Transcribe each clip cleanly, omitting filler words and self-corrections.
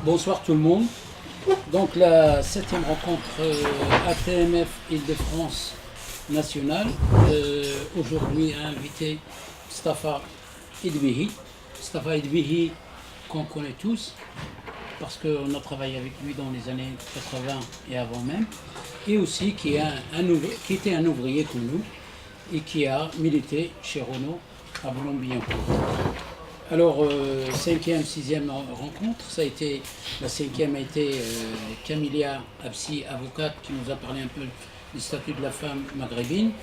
Bonsoir tout le monde. Donc la septième rencontre ATMF Île-de-France nationale. Aujourd'hui a invité Mustafa Idbihi. Mustafa Idbihi qu'on connaît tous parce qu'on a travaillé avec lui dans les années 80 et avant même. Et aussi qui était un ouvrier comme nous et qui a milité chez Renault à Boulogne-Billancourt. Alors, cinquième, sixième rencontre, la cinquième a été Camilia Absi, avocate, qui nous a parlé un peu du statut de la femme maghrébine.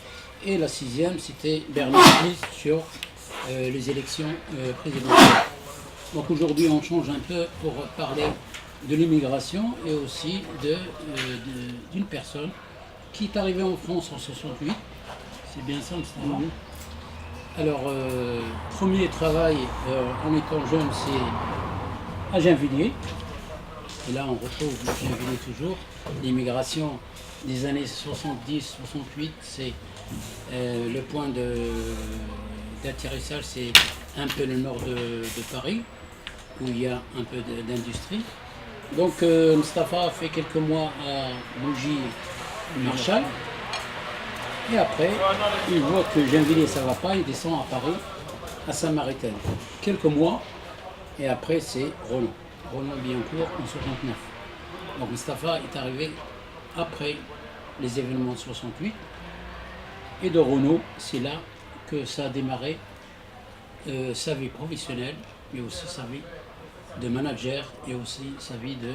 Et la sixième, c'était Bernard Smith sur les élections présidentielles. Donc aujourd'hui, on change un peu pour parler de l'immigration et aussi d'une personne qui est arrivée en France en 68. C'est bien ça, le Alors, premier travail en étant jeune, c'est à Gennevilliers. Et là, on retrouve Gennevilliers toujours. L'immigration des années 70-68, c'est le point d'atterrissage, c'est un peu le nord de Paris, où il y a un peu d'industrie. Donc, Mustafa a fait quelques mois à Bougie-Marchal. Et après, il voit que Gennevilliers ça ne va pas, il descend à Paris, à Saint-Maritain. Quelques mois, et après c'est Renault-Billancourt en 69. Donc Mustafa est arrivé après les événements de 68. Et de Renault, c'est là que ça a démarré sa vie professionnelle, mais aussi sa vie de manager, et aussi sa vie de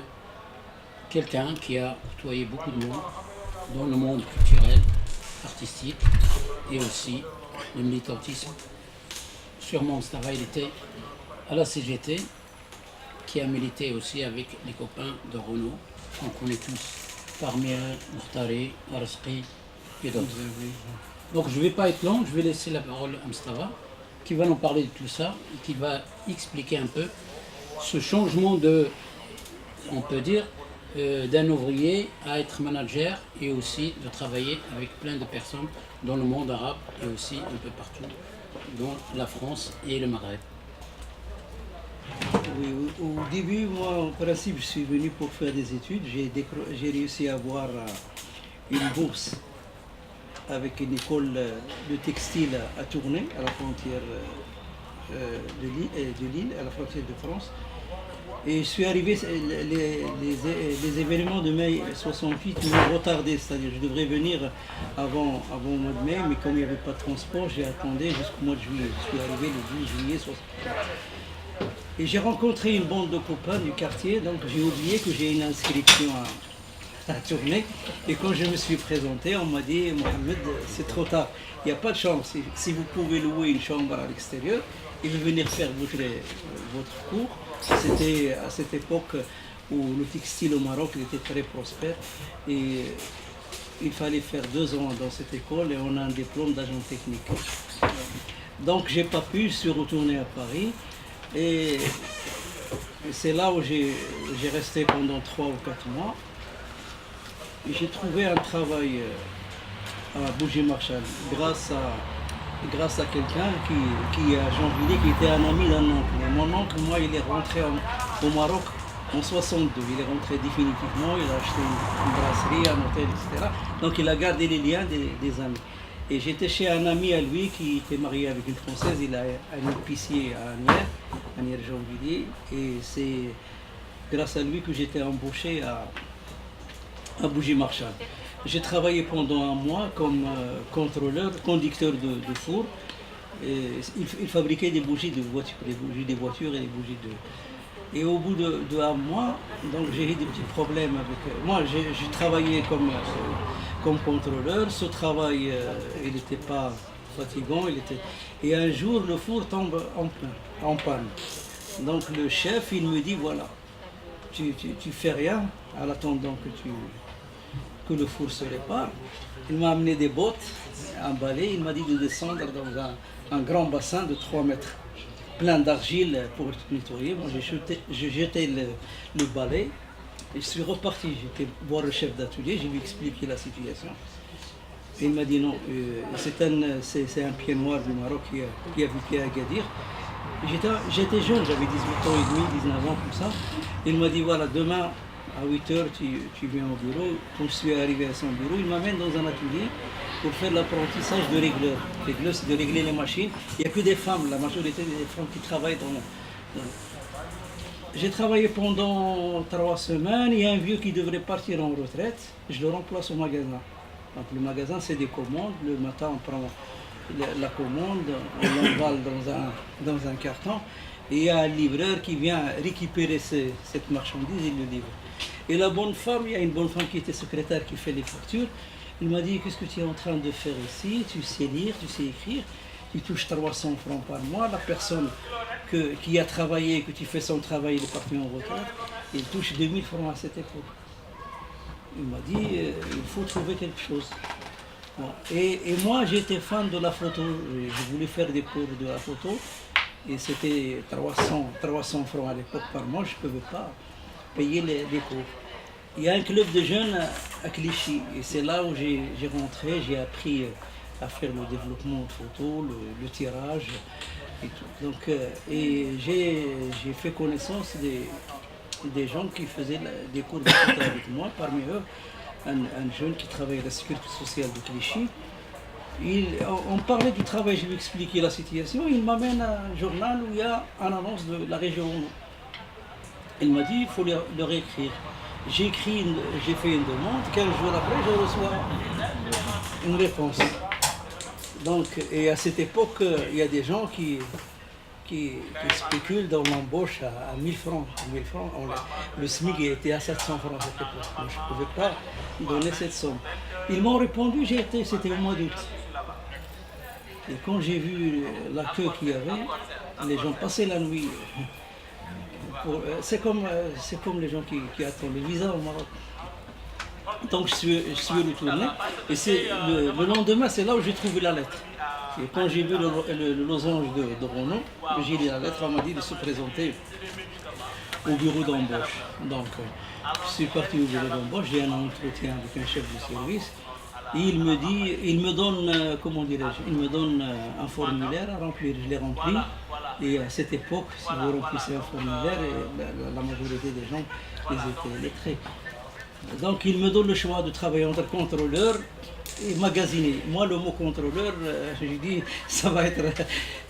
quelqu'un qui a côtoyé beaucoup de monde dans le monde culturel, artistique et aussi le militantisme. Sûrement Mustafa, il était à la CGT, qui a milité aussi avec les copains de Renault, qu'on connaît tous, parmi eux Mourtari, Arasqi et d'autres. Donc je ne vais pas être long, je vais laisser la parole à Mustafa, qui va nous parler de tout ça, et qui va expliquer un peu ce changement de, on peut dire, d'un ouvrier à être manager et aussi de travailler avec plein de personnes dans le monde arabe et aussi un peu partout dans la France et le Maghreb. Oui, au début, moi, en principe, je suis venu pour faire des études. J'ai réussi à avoir une bourse avec une école de textile à Tournai, à la frontière de Lille, à la frontière de France. Et je suis arrivé, les événements de mai 68 m'ont retardé, c'est-à-dire je devrais venir avant le mois de mai, mais comme il n'y avait pas de transport, j'ai attendu jusqu'au mois de juillet. Je suis arrivé le 12 juillet 64. Et j'ai rencontré une bande de copains du quartier, donc j'ai oublié que j'ai une inscription à Tournai. Et quand je me suis présenté, on m'a dit, Mohamed, c'est trop tard, il n'y a pas de chambre. Si vous pouvez louer une chambre à l'extérieur et venir faire votre cours. C'était à cette époque où le textile au Maroc était très prospère et il fallait faire 2 ans dans cette école et on a un diplôme d'agent technique. Donc j'ai pas pu, je suis retourné à Paris et c'est là où j'ai resté pendant 3 ou 4 mois. J'ai trouvé un travail à Bougie-Marchal grâce à quelqu'un qui à Gennevilliers, qui était un ami d'un oncle. Et mon oncle, moi, il est rentré au Maroc en 62. Il est rentré définitivement, il a acheté une brasserie, un hôtel, etc. Donc il a gardé les liens des amis. Et j'étais chez un ami à lui qui était marié avec une Française, il a un épicier à Agnières Gennevilliers. Et c'est grâce à lui que j'étais embauché à Bougie-Marchal. J'ai travaillé pendant un mois comme conducteur de four. Il fabriquait des bougies de voitures, des voitures et des bougies de... Et au bout de un mois, donc j'ai eu des petits problèmes avec... Moi, j'ai travaillé comme contrôleur. Ce travail, il n'était pas fatigant. Et un jour, le four tombe en panne. Donc le chef, il me dit, voilà, tu fais rien en attendant que le four se répare. Il m'a amené des bottes, un balai, il m'a dit de descendre dans un grand bassin de 3 mètres, plein d'argile pour nettoyer. Moi j'ai jeté le balai et je suis reparti. J'étais voir le chef d'atelier, j'ai lui expliqué la situation. Et il m'a dit non, c'est un pied noir du Maroc qui a vécu à Agadir. J'étais jeune, j'avais 18 ans et demi, 19 ans, comme ça. Il m'a dit, voilà, demain à 8 heures, tu viens au bureau. Quand je suis arrivé à son bureau, il m'amène dans un atelier pour faire l'apprentissage de régleur. Régleur, c'est de régler les machines. Il n'y a que des femmes, la majorité des femmes qui travaillent dans. J'ai travaillé pendant 3 semaines. Il y a un vieux qui devrait partir en retraite. Je le remplace au magasin. Donc le magasin, c'est des commandes. Le matin, on prend la commande, on l'emballe dans un carton. Et il y a un livreur qui vient récupérer cette marchandise et le livre. Et la bonne femme, il y a une bonne femme qui était secrétaire qui fait les factures. Il m'a dit, qu'est-ce que tu es en train de faire ici? Tu sais lire, tu sais écrire, tu touches 300 francs par mois. La personne qui a travaillé, que tu fais son travail, il est parti en retraite, il touche 2000 francs à cette époque. Il m'a dit, il faut trouver quelque chose. Bon. Et moi, j'étais fan de la photo. Je voulais faire des cours de la photo. Et c'était 300 francs à l'époque par mois. Je ne pouvais pas payer les cours. Il y a un club de jeunes à Clichy. Et c'est là où j'ai rentré. J'ai appris à faire le développement de photo, le tirage et tout. Donc, et j'ai fait connaissance des gens qui faisaient des cours de photo avec moi. Parmi eux, un jeune qui travaille à la sécurité sociale de Clichy. On parlait du travail, je lui expliquais la situation. Il m'amène à un journal où il y a une annonce de la région. Il m'a dit il faut le réécrire. J'ai fait une demande. 15 jours après, je reçois une réponse. Donc, et à cette époque, il y a des gens qui spéculent dans l'embauche à 1000 francs. 1000 francs, le SMIC était à 700 francs à cette époque. Moi, je ne pouvais pas donner cette somme. Ils m'ont répondu, c'était au mois d'août. Et quand j'ai vu la queue qu'il y avait, les gens passaient la nuit. C'est comme les gens qui attendent le visa au Maroc. Donc je suis retourné. Et le lendemain, c'est là où j'ai trouvé la lettre. Et quand j'ai vu le losange de Renault, j'ai lu la lettre, on m'a dit de se présenter au bureau d'embauche. Donc je suis parti au bureau d'embauche, j'ai un entretien avec un chef de service. Et il me donne, comment dirais-je, il me donne un formulaire à remplir. Je l'ai rempli. Et à cette époque, si vous remplissez un formulaire, la majorité des gens, ils étaient lettrés. Donc il me donne le choix de travailler entre contrôleur et magasinier. Moi, le mot contrôleur, je lui dis, ça va être...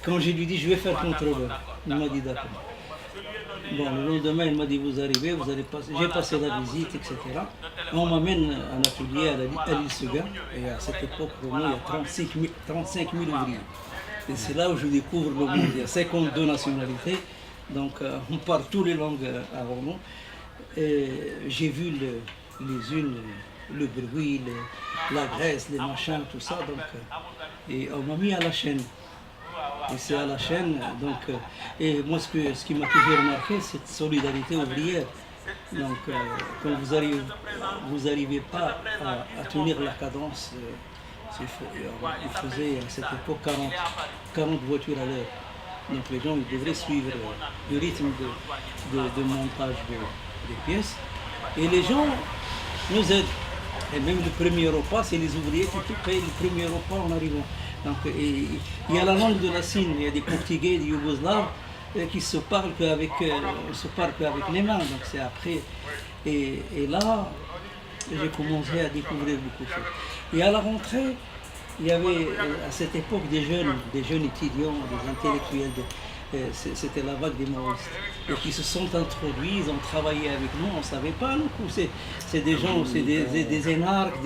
Quand je lui dis, je vais faire contrôleur, il m'a dit d'accord. Bon, le lendemain, il m'a dit, vous allez passer, j'ai passé la visite, etc. On m'amène à un atelier à l'île Seguin, et à cette époque, il y a 35 000 ouvriers. Et c'est là où je découvre le monde. Il y a 52 nationalités, donc on parle toutes les langues à Renault. J'ai vu les unes, le bruit, la graisse, les machins, tout ça. Donc, et on m'a mis à la chaîne. Et c'est à la chaîne, donc, et moi ce qui m'a toujours remarqué, c'est cette solidarité ouvrière. Donc quand vous n'arrivez pas à tenir la cadence, il faisait à cette époque 40 voitures à l'heure. Donc les gens ils devraient suivre le rythme de montage des pièces. Et les gens nous aident. Et même le premier repas, c'est les ouvriers qui payent le premier repas en arrivant. Donc, il y a la langue de la Sine, il y a des Portugais, des Yougoslaves qui se parlent qu'avec les mains. Donc c'est après. Et là, j'ai commencé à découvrir beaucoup de choses. Et à la rentrée, il y avait à cette époque des jeunes étudiants, des intellectuels, c'était la vague des Maoïstes, et qui se sont introduits, ils ont travaillé avec nous, on ne savait pas, nous, c'est des gens, c'est des énarques,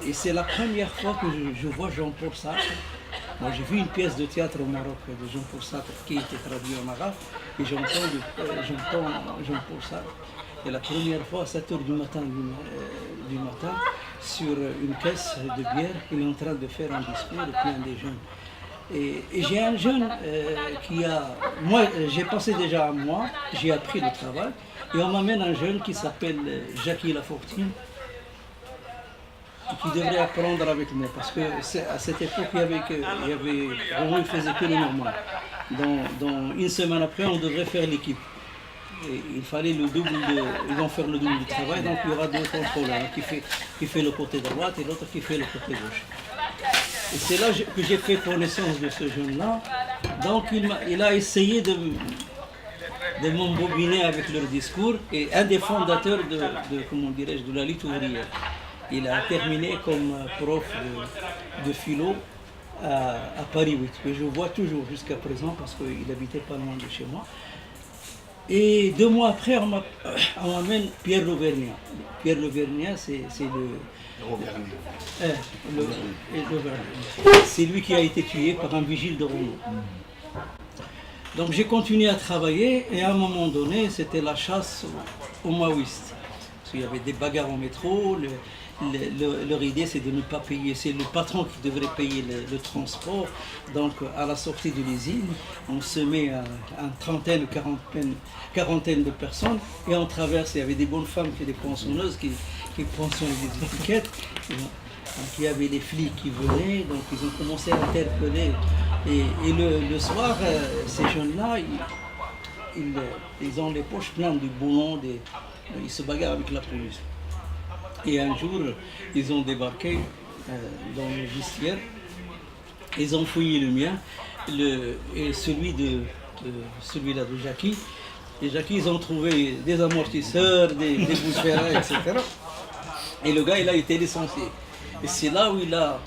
et c'est la première fois que je vois Jean-Paul Sartre. Moi j'ai vu une pièce de théâtre au Maroc de Jean-Paul Sartre qui était traduite en arabe, et j'entends Jean-Paul Sartre. Et la première fois, à 7h du matin, sur une caisse de bière, il est en train de faire un discours plein des jeunes. Et j'ai un jeune qui a... Moi, j'ai passé déjà un mois, j'ai appris le travail, et on m'amène un jeune qui s'appelle Jackie Lafortine, qui devrait apprendre avec moi, parce qu'à cette époque, il faisait que le normal. Dans une semaine après, on devrait faire l'équipe. Et il fallait ils vont faire le double du travail, donc il y aura deux contrôleurs, qui fait le côté droit et l'autre qui fait le côté gauche. Et c'est là que j'ai fait connaissance de ce jeune-là, Donc il a essayé de m'embobiner avec leur discours, et un des fondateurs comment dirais-je, de la lutte ouvrière. Il a terminé comme prof de philo à Paris 8, que je vois toujours jusqu'à présent parce qu'il habitait pas loin de chez moi. Et 2 mois après, on m'amène Pierre Lauvergnat. Pierre Lauvergnat, c'est c'est lui qui a été tué par un vigile de Renault. Donc j'ai continué à travailler, et à un moment donné, c'était la chasse aux maoïstes. Parce qu'il y avait des bagarres au métro, leur idée c'est de ne pas payer, c'est le patron qui devrait payer le transport. Donc à la sortie de l'usine, on se met à une trentaine, quarantaine de personnes, et on traverse. Il y avait des bonnes femmes, des poinçonneuses qui poinçonnent les étiquettes. Donc il y avait les flics qui venaient, donc ils ont commencé à interpeller. Et le soir, ces jeunes-là, ils ont les poches pleines de boulons, ils se bagarrent avec la police. Et un jour, ils ont débarqué dans le vestiaire, ils ont fouillé le mien, et celui-là de Jackie. Et Jackie, ils ont trouvé des amortisseurs, des bouts de ferraille, etc. Et le gars, il a été licencié. Et c'est là où il a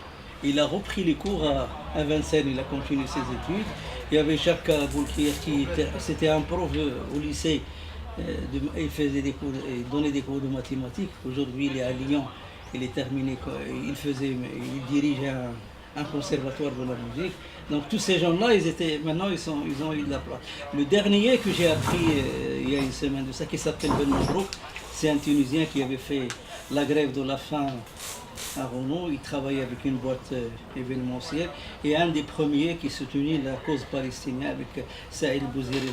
repris les cours à Vincennes, il a continué ses études. Il y avait Jacques Boulkir c'était un prof au lycée. Il faisait des cours, il donnait des cours de mathématiques. Aujourd'hui, il est à Lyon. Il est terminé. Il dirige un conservatoire de la musique. Donc tous ces gens-là, maintenant ils ont eu de la place. Le dernier que j'ai appris il y a une semaine de ça, qui s'appelle Ben Mabrouk, c'est un Tunisien qui avait fait la grève de la faim à Renault. Il travaillait avec une boîte événementielle, et un des premiers qui soutenait la cause palestinienne avec Saïd El-Bouziri.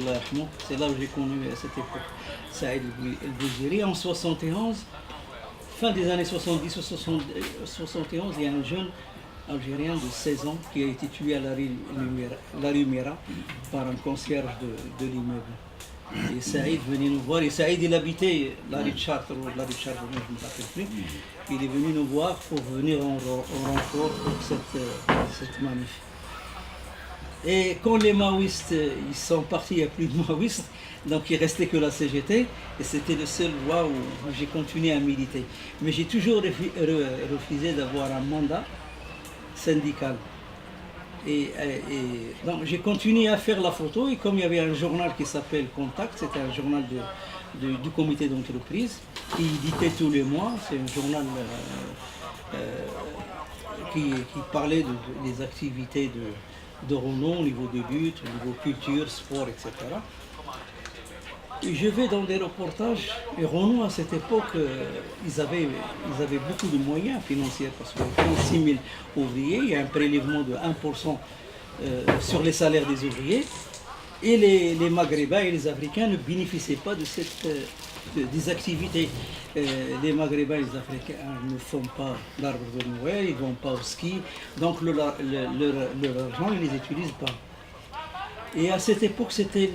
C'est là où j'ai connu à cette époque Saïd El-Bouziri. En 71, fin des années 70 ou 71, il y a un jeune Algérien de 16 ans qui a été tué à la rue Mira par un concierge de l'immeuble. Et Saïd venait nous voir, et Saïd il habitait la rue de Chartres, je ne me rappelle plus. Il est venu nous voir pour venir en renfort pour cette manif. Et quand les maoïstes ils sont partis, il n'y a plus de maoïstes, donc il ne restait que la CGT, et c'était le seul voie où j'ai continué à militer. Mais j'ai toujours refusé d'avoir un mandat syndical. Et donc j'ai continué à faire la photo, et comme il y avait un journal qui s'appelle Contact, c'était un journal du comité d'entreprise, qui éditait tous les mois, c'est un journal qui parlait des activités de Renault au niveau de lutte, au niveau culture, sport, etc. Et je vais dans des reportages, et Renault à cette époque, ils avaient beaucoup de moyens financiers, parce que 6 000 ouvriers, il y a un prélèvement de 1% sur les salaires des ouvriers, et les Maghrébins et les Africains ne bénéficiaient pas de des activités. Les Maghrébins et les Africains ne font pas d'arbres de Noël, ils ne vont pas au ski, donc leur argent, ils ne les utilisent pas. Et à cette époque, c'était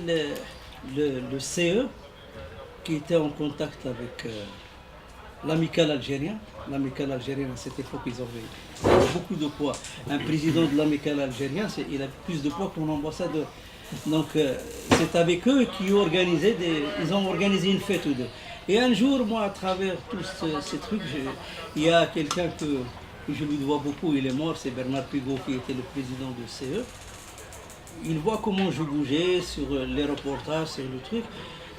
le CE qui était en contact avec l'Amicale algérien. L'Amicale algérienne, à cette époque, ils avaient beaucoup de poids. Un président de l'Amicale algérien, il a plus de poids qu'un ambassadeur. Donc c'est avec eux qu'ils ont organisé une fête ou deux. Et un jour, moi, à travers tous ces trucs, il y a quelqu'un que je lui dois beaucoup, il est mort, c'est Bernard Pigot qui était le président de CE. Il voit comment je bougeais sur les reportages, sur le truc.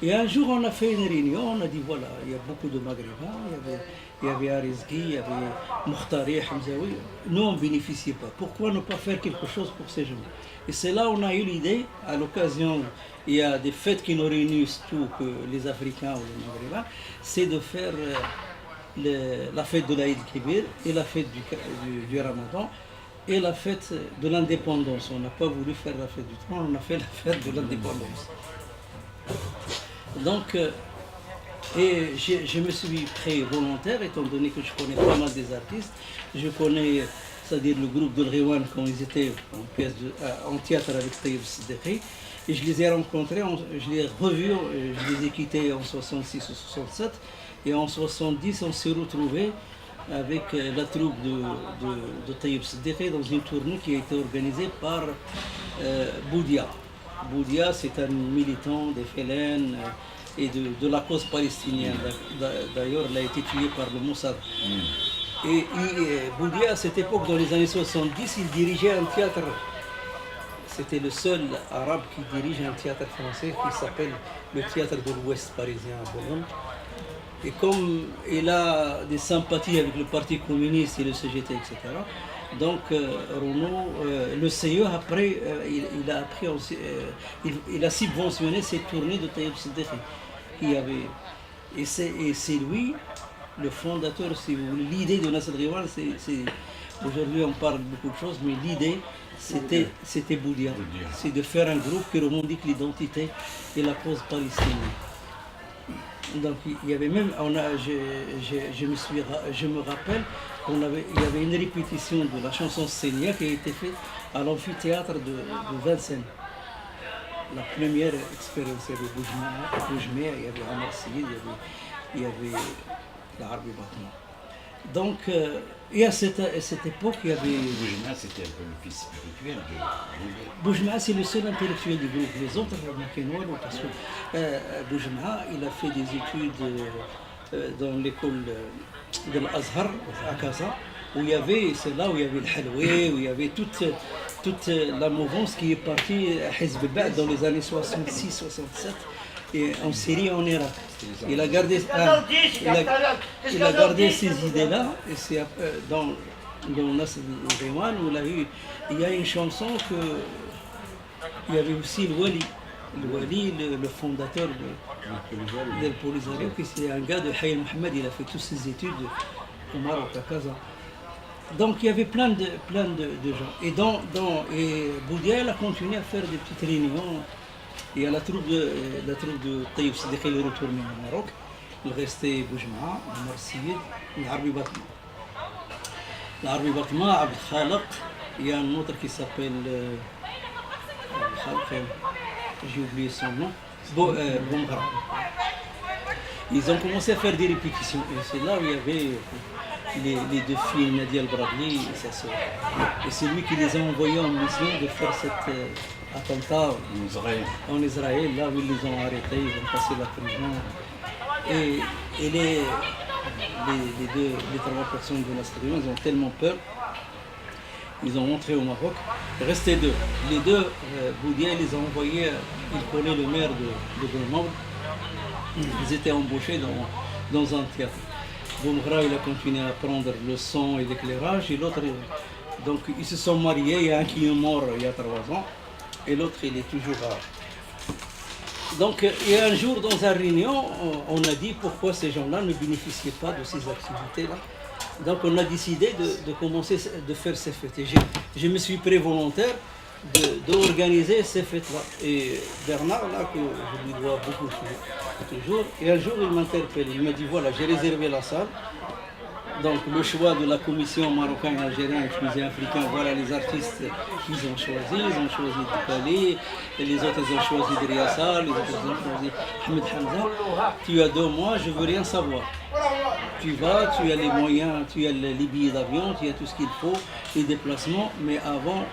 Et un jour, on a fait une réunion, on a dit voilà, il y a beaucoup de Maghrébins, il y avait Arizgui, il y avait Mokhtari, Hamzaoui. Nous, on ne bénéficiait pas. Pourquoi ne pas faire quelque chose pour ces gens? Et c'est là où on a eu l'idée, à l'occasion, il y a des fêtes qui nous réunissent tous, que les Africains ou les Maghrébins, c'est de faire la fête de l'Aïd Kibir et la fête du Ramadan et la fête de l'indépendance. On n'a pas voulu faire la fête du trône, on a fait la fête de l'indépendance. Donc, et je me suis pris volontaire, étant donné que je connais pas mal des artistes. Je connais, c'est-à-dire le groupe de Rewan quand ils étaient en théâtre avec Taïb Siddiqui. Et je les ai rencontrés, je les ai revus, je les ai quittés en 66 ou 67. Et en 70, on s'est retrouvés avec la troupe de Taïb Siddiqui dans une tournée qui a été organisée par Boudia. Boudia, c'est un militant des FLN et de la cause palestinienne. D'ailleurs, il a été tué par le Mossad. Et Boudia, à cette époque, dans les années 70, il dirigeait un théâtre. C'était le seul arabe qui dirige un théâtre français qui s'appelle le Théâtre de l'Ouest parisien à Boulogne. Et comme il a des sympathies avec le Parti communiste et le CGT, etc., donc Renaud, le CE, après, il a subventionné cette tournée de Taïeb Siddiqui. Et c'est lui, le fondateur, si vous voulez, l'idée de Nasser Riwal, aujourd'hui on parle de beaucoup de choses, mais l'idée, c'était Boudia. C'est de faire un groupe qui revendique l'identité et la cause palestinienne. Donc il y avait même, je me rappelle qu'il y avait une répétition de la chanson Sénia qui a été faite à l'amphithéâtre de Vincennes. La première expérience, il y avait Boujmea, il y avait Amar Siyid, il y avait l'Arbi Batma. Donc, et à cette époque, il y avait... Boujmea, c'était un peu le fils spirituel de... Boujmea, c'est le seul intellectuel du groupe. Les autres, parce que Boujmea, il a fait des études dans l'école de l'Azhar, à Casa, où il y avait, c'est là où il y avait le Halwé, où il y avait toute la mouvance qui est partie à Hizb al-Ba'd dans les années 66-67. Et en Syrie et en Irak. Il a gardé ces idées-là, et c'est dans Nasr al-Riwan où il y a une chanson que il y avait aussi le Wali, le fondateur de Polisario, qui c'est un gars de Hayy Mohamed, il a fait toutes ses études au Maroc, à Casa. Donc il y avait plein de gens. Et Boudia, elle a continué à faire des petites réunions. Et à la troupe de Taïeb Siddiqui est retourné au Maroc. Il restait Boujmea, Amar Siyid, l'Arbi Batma. L'Arbi Batma, Abd Khalaq, il y a un autre qui s'appelle j'ai oublié son nom, Boumra. Ils ont commencé à faire des répétitions. Et c'est là où il y avait les deux filles, Nadia El-Bradli et sa sœur. Et c'est lui qui les a envoyés en mission de faire cet attentat en Israël, là où ils les ont arrêtés, ils ont passé la prison. Et les trois personnes de la Syrie, ils ont tellement peur, ils ont rentré au Maroc. Il restait deux. Les deux, Boudia, ils les ont envoyés, il connaît le maire de Grenoble. Ils étaient embauchés dans un théâtre. Boumra, il a continué à prendre le son et l'éclairage, et l'autre, donc ils se sont mariés, il y a un qui est mort il y a 3 ans, et l'autre il est toujours là. Donc et un jour dans une réunion, on a dit pourquoi ces gens-là ne bénéficiaient pas de ces activités-là. Donc on a décidé de commencer de faire ces fêtes. Et je me suis pris volontaire d'organiser ces fêtes-là. Et Bernard, là, que je lui dois beaucoup toujours, et un jour il m'interpelle, il m'a dit voilà, j'ai réservé la salle. Donc le choix de la commission marocaine, algérienne, tunisienne, africaine, voilà les artistes qu'ils ont choisis. Ils ont choisi Dikali, les autres ils ont choisi Driassa, les autres ils ont choisi Ahmed Hamza. Tu as 2 mois, je veux rien savoir. Tu vas, tu as les moyens, tu as les billets d'avion, tu as tout ce qu'il faut, les déplacements, mais avant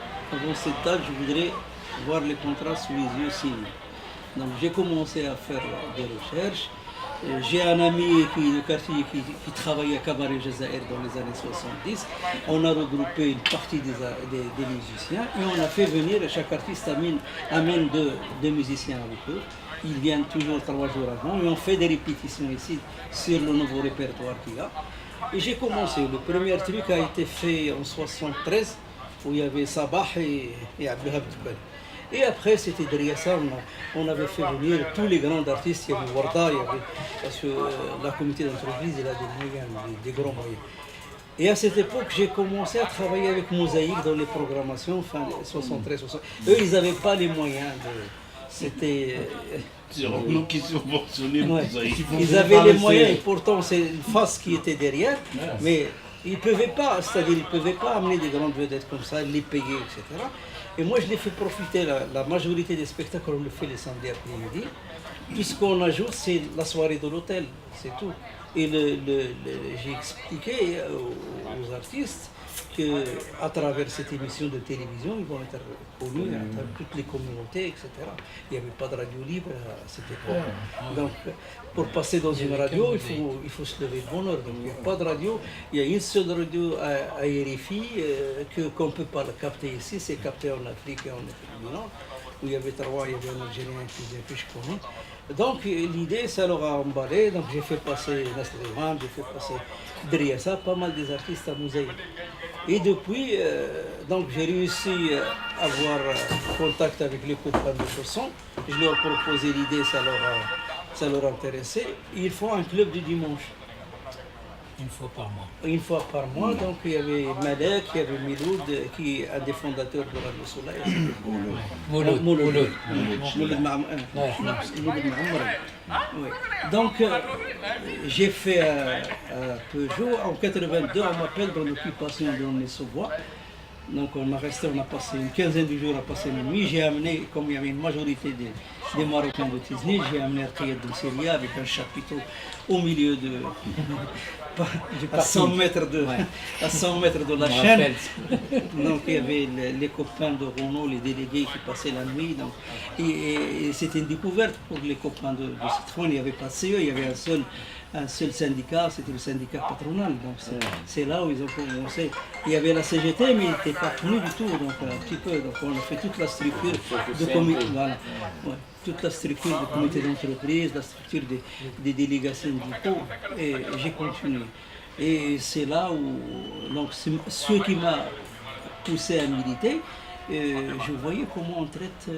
cette date, je voudrais voir les contrats sous les yeux signés. Donc j'ai commencé à faire des recherches. J'ai un ami de quartier qui travaillait à Cabaret Jazair dans les années 70. On a regroupé une partie des musiciens et on a fait venir, chaque artiste amène deux musiciens avec eux. Ils viennent toujours 3 jours avant et on fait des répétitions ici sur le nouveau répertoire qu'il y a. Et j'ai commencé, le premier truc a été fait en 73 où il y avait Sabah et Abdelhab Toubal. Et après, c'était Driassa, on avait fait venir tous les grands artistes, il y avait Warda, parce que la comité d'entreprise, il a des moyens, des grands moyens. Et à cette époque, j'ai commencé à travailler avec Mosaïque dans les programmations, fin 73, 60. Eux, ils n'avaient pas les moyens c'était... C'est nous qui subventionnait Mosaïque. Ils avaient les moyens, et pourtant c'est une face qui était derrière, mais ils ne pouvaient pas, c'est-à-dire ils ne pouvaient pas amener des grandes vedettes comme ça, les payer, etc. Et moi, je les fais profiter, la majorité des spectacles, on le fait les samedis après-midi. Tout ce qu'on ajoute, c'est la soirée de l'hôtel, c'est tout. Et j'ai expliqué aux artistes qu'à travers cette émission de télévision, ils vont être connus à travers toutes les communautés, etc. Il n'y avait pas de radio libre à cette époque. Donc, pour passer dans une radio, il faut se lever de bonne heure. Donc, il n'y a pas de radio. Il y a une seule radio à RFI qu'on ne peut pas le capter ici. C'est capté en Afrique et en Afrique du Nord, où il y avait trois, il y avait un Algérien que je connais. Donc l'idée, ça leur a emballé. Donc j'ai fait passer Nasrivan, j'ai fait passer Driassa, pas mal des artistes à Moussaï. Et depuis, donc j'ai réussi à avoir contact avec les copains de Chausson. Je leur ai proposé l'idée, ça leur intéressait. Ils font un club du dimanche. Une fois par mois. Une fois par mois, donc il y avait Malek, il y avait Miloud, qui est un des fondateurs de Radio Soleil. Mouloud Mahamoud. Oui. Donc j'ai fait un Peugeot. En 82, on m'appelle dans l'occupation de Nessobois. Donc on a passé une quinzaine de jours à passer la nuit. J'ai amené, comme il y avait une majorité des Marocains de Tizni, j'ai amené Arkiet de Syrie avec un chapiteau au milieu de... à 100 mètres de la chaîne. Donc il y avait les copains de Renault, les délégués qui passaient la nuit. Donc, et c'était une découverte pour les copains de Citroën. Il n'y avait pas de CE, il y avait un seul syndicat, c'était le syndicat patronal. Donc c'est là où ils ont commencé. Il y avait la CGT, mais il n'était pas connu du tout, donc un petit peu. Donc on a fait toute la structure de comité, voilà. Ouais, toute la structure de comité d'entreprise, la structure des délégations syndicaux, et j'ai continué. Et c'est là où, donc, ce qui m'a poussé à militer, je voyais comment on traite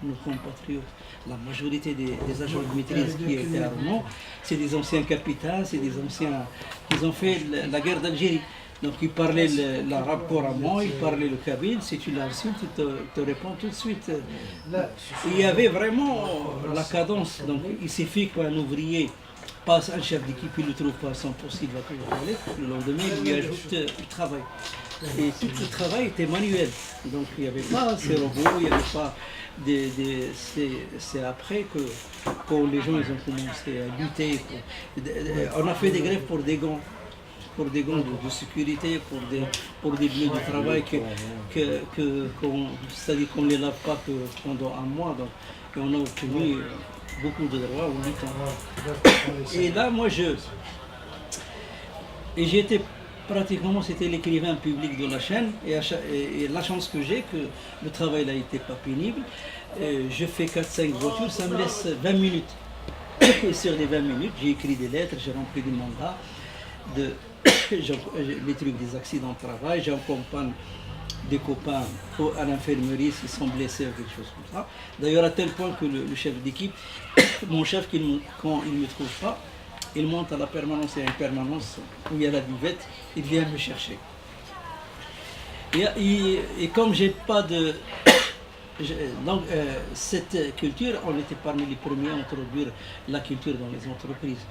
nos compatriotes. La majorité des agents de maîtrise qui étaient à Renault, c'est des anciens capitaines, c'est des anciens qui ont fait la guerre d'Algérie. Donc ils parlaient l'arabe couramment, ils parlaient le kabyle. Si tu l'insultes, il te répond tout de suite. Il y avait vraiment la cadence. Donc il suffit qu'un ouvrier passe un chef d'équipe, il ne le trouve pas à son poste, il va toujours aller. Le lendemain, il lui ajoute du travail. Et tout le travail était manuel. Donc il n'y avait pas ces robots, il n'y avait pas c'est après que quand les gens ils ont commencé à lutter. On a fait des grèves pour des gants. Pour des gants de sécurité, pour des bleus de travail, c'est-à-dire qu'on ne les lave pas que pendant un mois. Donc, et on a obtenu beaucoup de droits en 8 ans. Et là, moi, j'étais pratiquement, c'était l'écrivain public de la chaîne, et la chance que j'ai, que le travail n'a été pas pénible. Je fais 4-5 voitures, ça me laisse 20 minutes. Et sur les 20 minutes, j'ai écrit des lettres, j'ai rempli des mandats, les trucs des accidents de travail, j'accompagne des copains à l'infirmerie s'ils sont blessés ou quelque chose comme ça. D'ailleurs, à tel point que le chef d'équipe, mon chef, quand il ne me trouve pas, il monte à la permanence, il y a une permanence où il y a la buvette, il vient me chercher. Et comme j'ai pas de... Donc, cette culture, on était parmi les premiers à introduire la culture dans les entreprises.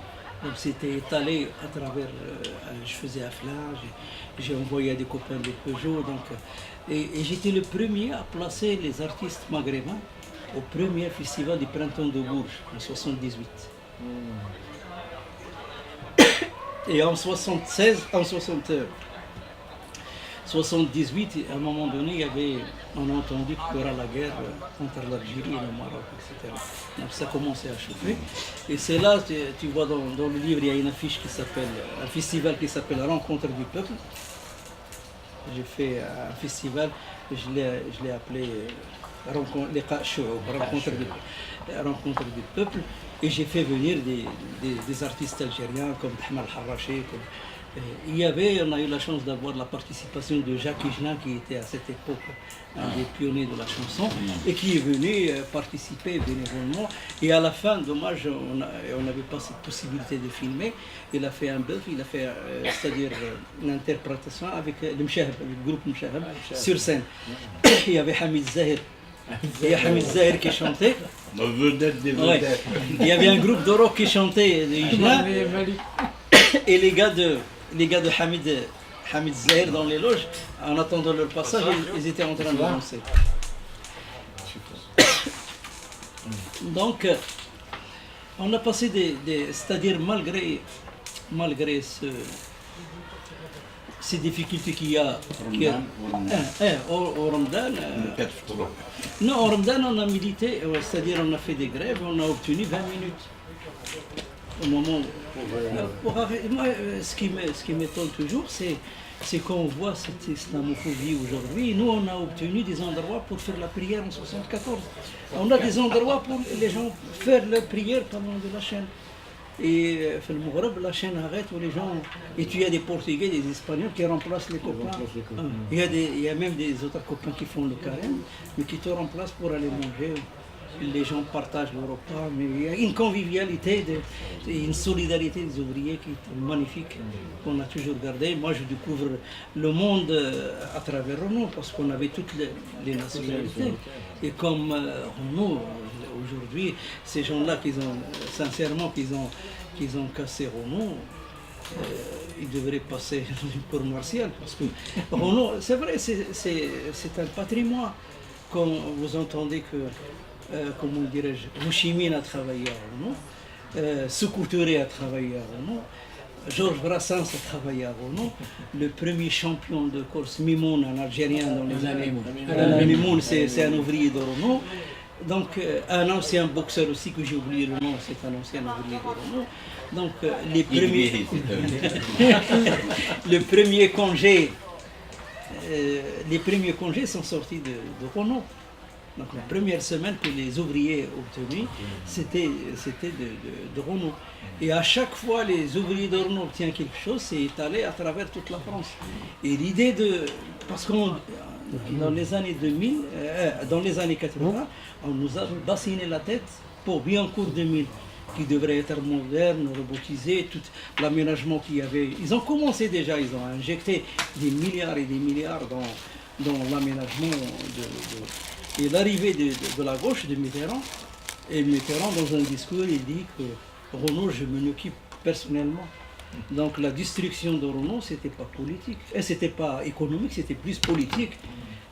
Donc c'était étalé à travers, je faisais afflage, j'ai envoyé à des copains de Peugeot, donc, et j'étais le premier à placer les artistes maghrébins au premier festival du printemps de Bourges en 78. Et en 78, à un moment donné, on a entendu qu'il y aura la guerre contre l'Algérie et le Maroc, etc. Donc ça commençait à chauffer. Et c'est là, tu vois dans le livre, il y a une affiche qui s'appelle, un festival qui s'appelle Rencontre du peuple. J'ai fait un festival, je l'ai appelé Rencontre du peuple. Et j'ai fait venir des artistes algériens comme Ahmed Harraché. On a eu la chance d'avoir la participation de Jacques Higelin qui était à cette époque un des pionniers de la chanson et qui est venu participer bénévolement. Et à la fin, dommage, on n'avait pas cette possibilité de filmer. Il a fait un bœuf, il a fait c'est-à-dire une interprétation avec le groupe Mchahab sur scène. Il y avait Hamid Zahir. Il y a Hamid Zahir qui chantait. La vedette des vedettes. Il y avait un groupe de rock qui chantait de Higelin. Et les gars de Hamid Zahir dans les loges, en attendant leur passage, ils étaient en train de danser. Donc, on a passé c'est-à-dire malgré ces difficultés qu'il y a au Ramadan. Le 4 octobre. Non, au Ramadan, on a milité, c'est-à-dire on a fait des grèves, on a obtenu 20 minutes. Au moment moi, ce qui m'étonne toujours, c'est qu'on voit cette islamophobie aujourd'hui. Nous, on a obtenu des endroits pour faire la prière en 74. On a des endroits pour les gens faire leur prière pendant de la chaîne. Et le Maghreb, la chaîne arrête où les gens. Et tu as des Portugais, des Espagnols qui remplacent les copains. Il y a même des autres copains qui font le carême, mais qui te remplacent pour aller manger. Les gens partagent le repas, mais il y a une convivialité, une solidarité des ouvriers qui est magnifique, qu'on a toujours gardé. Moi, je découvre le monde à travers Renault, parce qu'on avait toutes les nationalités. Et comme Renault, aujourd'hui, ces gens-là, sincèrement, qu'ils ont cassé Renault, ils devraient passer pour Martial, parce que Renault, c'est vrai, c'est un patrimoine. Quand vous entendez que comment dirais-je, Ho Chi Minh a travaillé à Renault, Sékou Touré a travaillé à Renault, Georges Brassens a travaillé à Renault, le premier champion de course Mimoun, un Algérien dans les années... Mimoun, c'est un ouvrier de Renault. Donc un ancien boxeur aussi, que j'ai oublié le nom, c'est un ancien ouvrier de Renault. Donc les premiers congés sont sortis de Renault. Donc la première semaine que les ouvriers obtenus, c'était de Renault. Et à chaque fois, les ouvriers de Renault obtiennent quelque chose, c'est étalé à travers toute la France. Et l'idée de... Parce que dans les années 2000, dans les années 80, on nous a bassiné la tête pour Biancourt 2000, qui devrait être moderne, robotisé, tout l'aménagement qu'il y avait. Ils ont commencé déjà, ils ont injecté des milliards et des milliards dans l'aménagement Et l'arrivée de la gauche de Mitterrand, et Mitterrand dans un discours, il dit que Renault, je m'en occupe personnellement. Donc la destruction de Renault, c'était pas politique, et c'était pas économique, c'était plus politique.